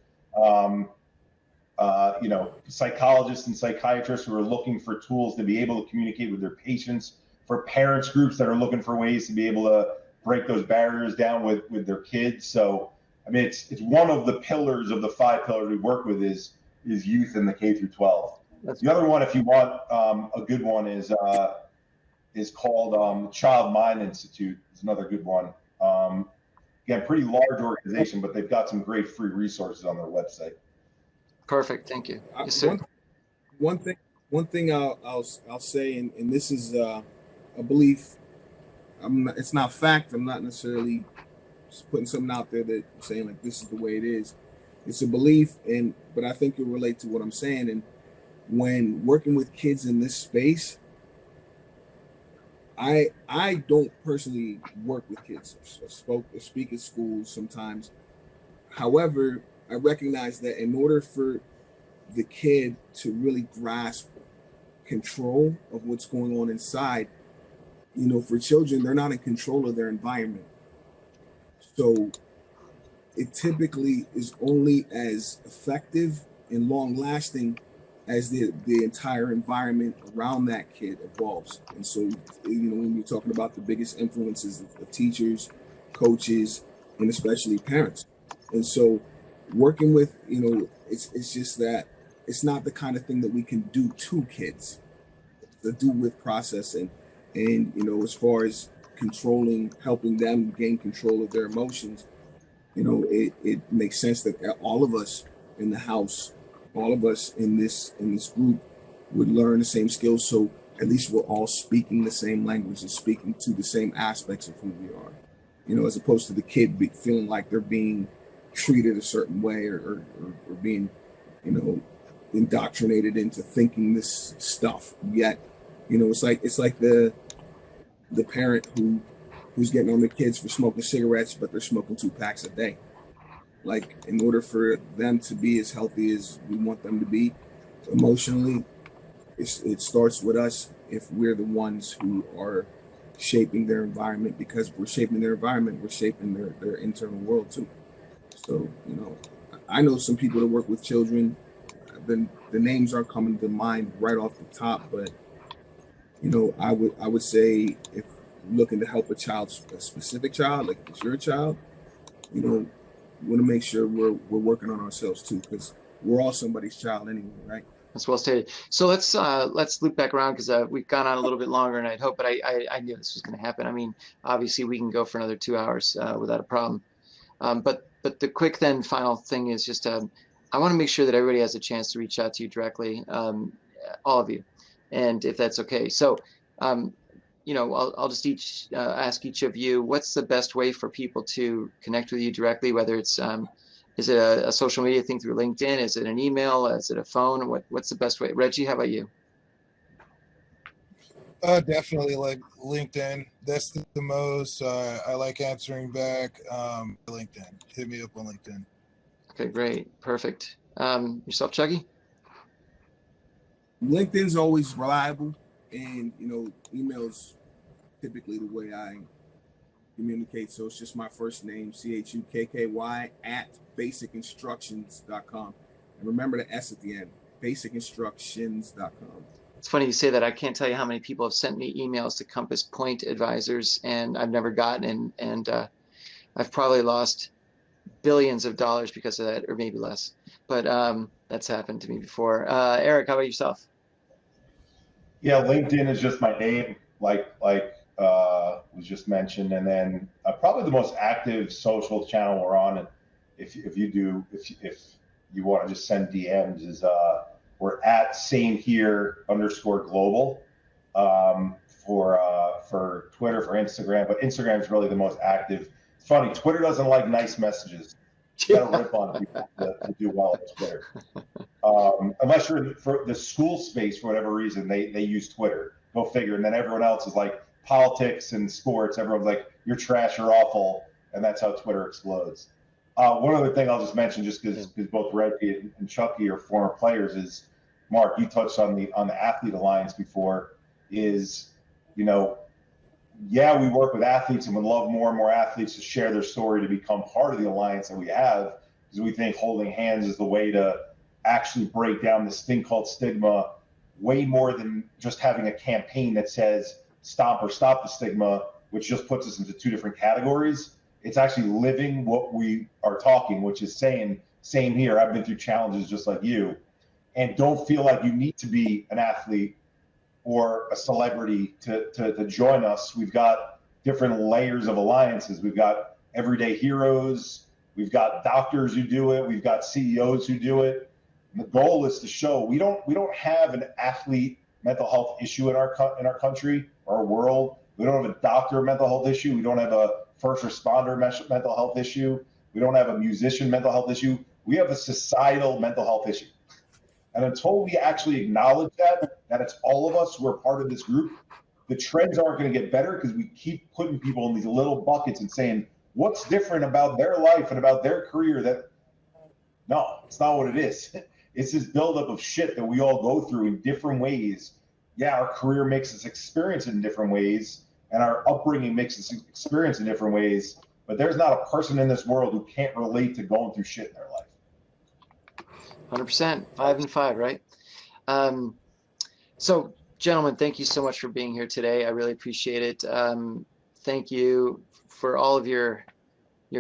psychologists and psychiatrists who are looking for tools to be able to communicate with their patients, for parents groups that are looking for ways to be able to break those barriers down with their kids. So, I mean, it's one of the pillars of the 5 pillars we work with is youth in the K through 12. The other one, if you want a good one, is called Child Mind Institute. Is another good one. Again, pretty large organization, but they've got some great free resources on their website. Perfect. Thank you. Yes, sir. One thing I'll say, and this is a belief. It's not fact. I'm not necessarily just putting something out there that saying like this is the way it is. It's a belief, but I think you'll relate to what I'm saying. And when working with kids in this space, I don't personally work with kids. I speak at schools sometimes. However, I recognize that in order for the kid to really grasp control of what's going on inside, for children, they're not in control of their environment. So it typically is only as effective and long lasting as the entire environment around that kid evolves. And so, when you're talking about the biggest influences of teachers, coaches, and especially parents. And so working with, it's just that it's not the kind of thing that we can do to kids, to do with processing. And, as far as helping them gain control of their emotions, it makes sense that all of us in the house, all of us in this group would learn the same skills. So at least we're all speaking the same language and speaking to the same aspects of who we are, as opposed to the kid feeling like they're being treated a certain way or being, indoctrinated into thinking this stuff. Yet, it's like the parent who's getting on the kids for smoking cigarettes, but they're smoking 2 packs a day. Like, in order for them to be as healthy as we want them to be emotionally, it starts with us if we're the ones who are shaping their environment, because if we're shaping their environment, we're shaping their internal world too. So, I know some people that work with children, the names aren't coming to mind right off the top, but, I would say if you're looking to help a specific child, like if it's your child, we want to make sure we're working on ourselves too, because we're all somebody's child anyway, right? That's well stated. So let's loop back around, because we've gone on a little bit longer than I'd hoped, but I knew this was going to happen. I mean, obviously we can go for another 2 hours without a problem. But the quick then final thing is just I want to make sure that everybody has a chance to reach out to you directly, all of you, and if that's okay. So I'll just ask each of you, what's the best way for people to connect with you directly, whether it's is it a social media thing through LinkedIn? Is it an email? Is it a phone? What's the best way? Reggie, how about you? Definitely like LinkedIn. That's the most. I like answering back. LinkedIn. Hit me up on LinkedIn. Okay, great. Perfect. Yourself, Chuggy? LinkedIn's always reliable, and email's typically the way I communicate. So it's just my first name, CHUKKY @basicinstructions.com. And remember the S at the end, basicinstructions.com. It's funny you say that. I can't tell you how many people have sent me emails to Compass Point advisors, and I've never gotten, and I've probably lost billions of dollars because of that, or maybe less. But that's happened to me before. Eric, how about yourself? Yeah, LinkedIn is just my name, like was just mentioned, and then probably the most active social channel we're on. And if you want to just send DMs, is we're at @samehere_global for Twitter, for Instagram, but Instagram is really the most active. It's funny, Twitter doesn't like nice messages. You got to rip on people to do well on Twitter. Unless you're for the school space, for whatever reason, they use Twitter. Go figure. And then everyone else is like politics and sports. Everyone's like, you're trash, you're awful. And that's how Twitter explodes. One other thing I'll just mention, just because both Reggie and Chukky are former players, is, Mark, you touched on the Athlete Alliance before, is, yeah, we work with athletes and would love more and more athletes to share their story, to become part of the alliance that we have, because we think holding hands is the way to actually break down this thing called stigma, way more than just having a campaign that says stop the stigma, which just puts us into two different categories. It's actually living what we are talking, which is saying, same here, I've been through challenges just like you, and don't feel like you need to be an athlete or a celebrity to join us. We've got different layers of alliances. We've got everyday heroes. We've got doctors who do it. We've got CEOs who do it. And the goal is to show we don't have an athlete mental health issue in our country or our world. We don't have a doctor mental health issue. We don't have a first responder mental health issue. We don't have a musician mental health issue. We have a societal mental health issue. And until we actually acknowledge that it's all of us who are part of this group, the trends aren't going to get better, because we keep putting people in these little buckets and saying, what's different about their life and about their career? That, no, it's not what it is. It's this buildup of shit that we all go through in different ways. Yeah, our career makes us experience it in different ways, and our upbringing makes us experience in different ways. But there's not a person in this world who can't relate to going through shit in their life. 100%, 5 and 5, right? So, gentlemen, thank you so much for being here today. I really appreciate it. Thank you for all of your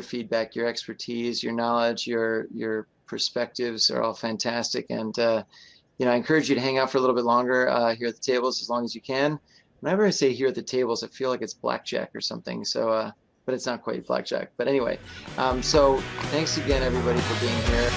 feedback, your expertise, your knowledge, your perspectives are all fantastic. And you know, I encourage you to hang out for a little bit longer here at the tables, as long as you can. Whenever I say here at the tables, I feel like it's blackjack or something. So, but it's not quite blackjack. But anyway, so thanks again, everybody, for being here.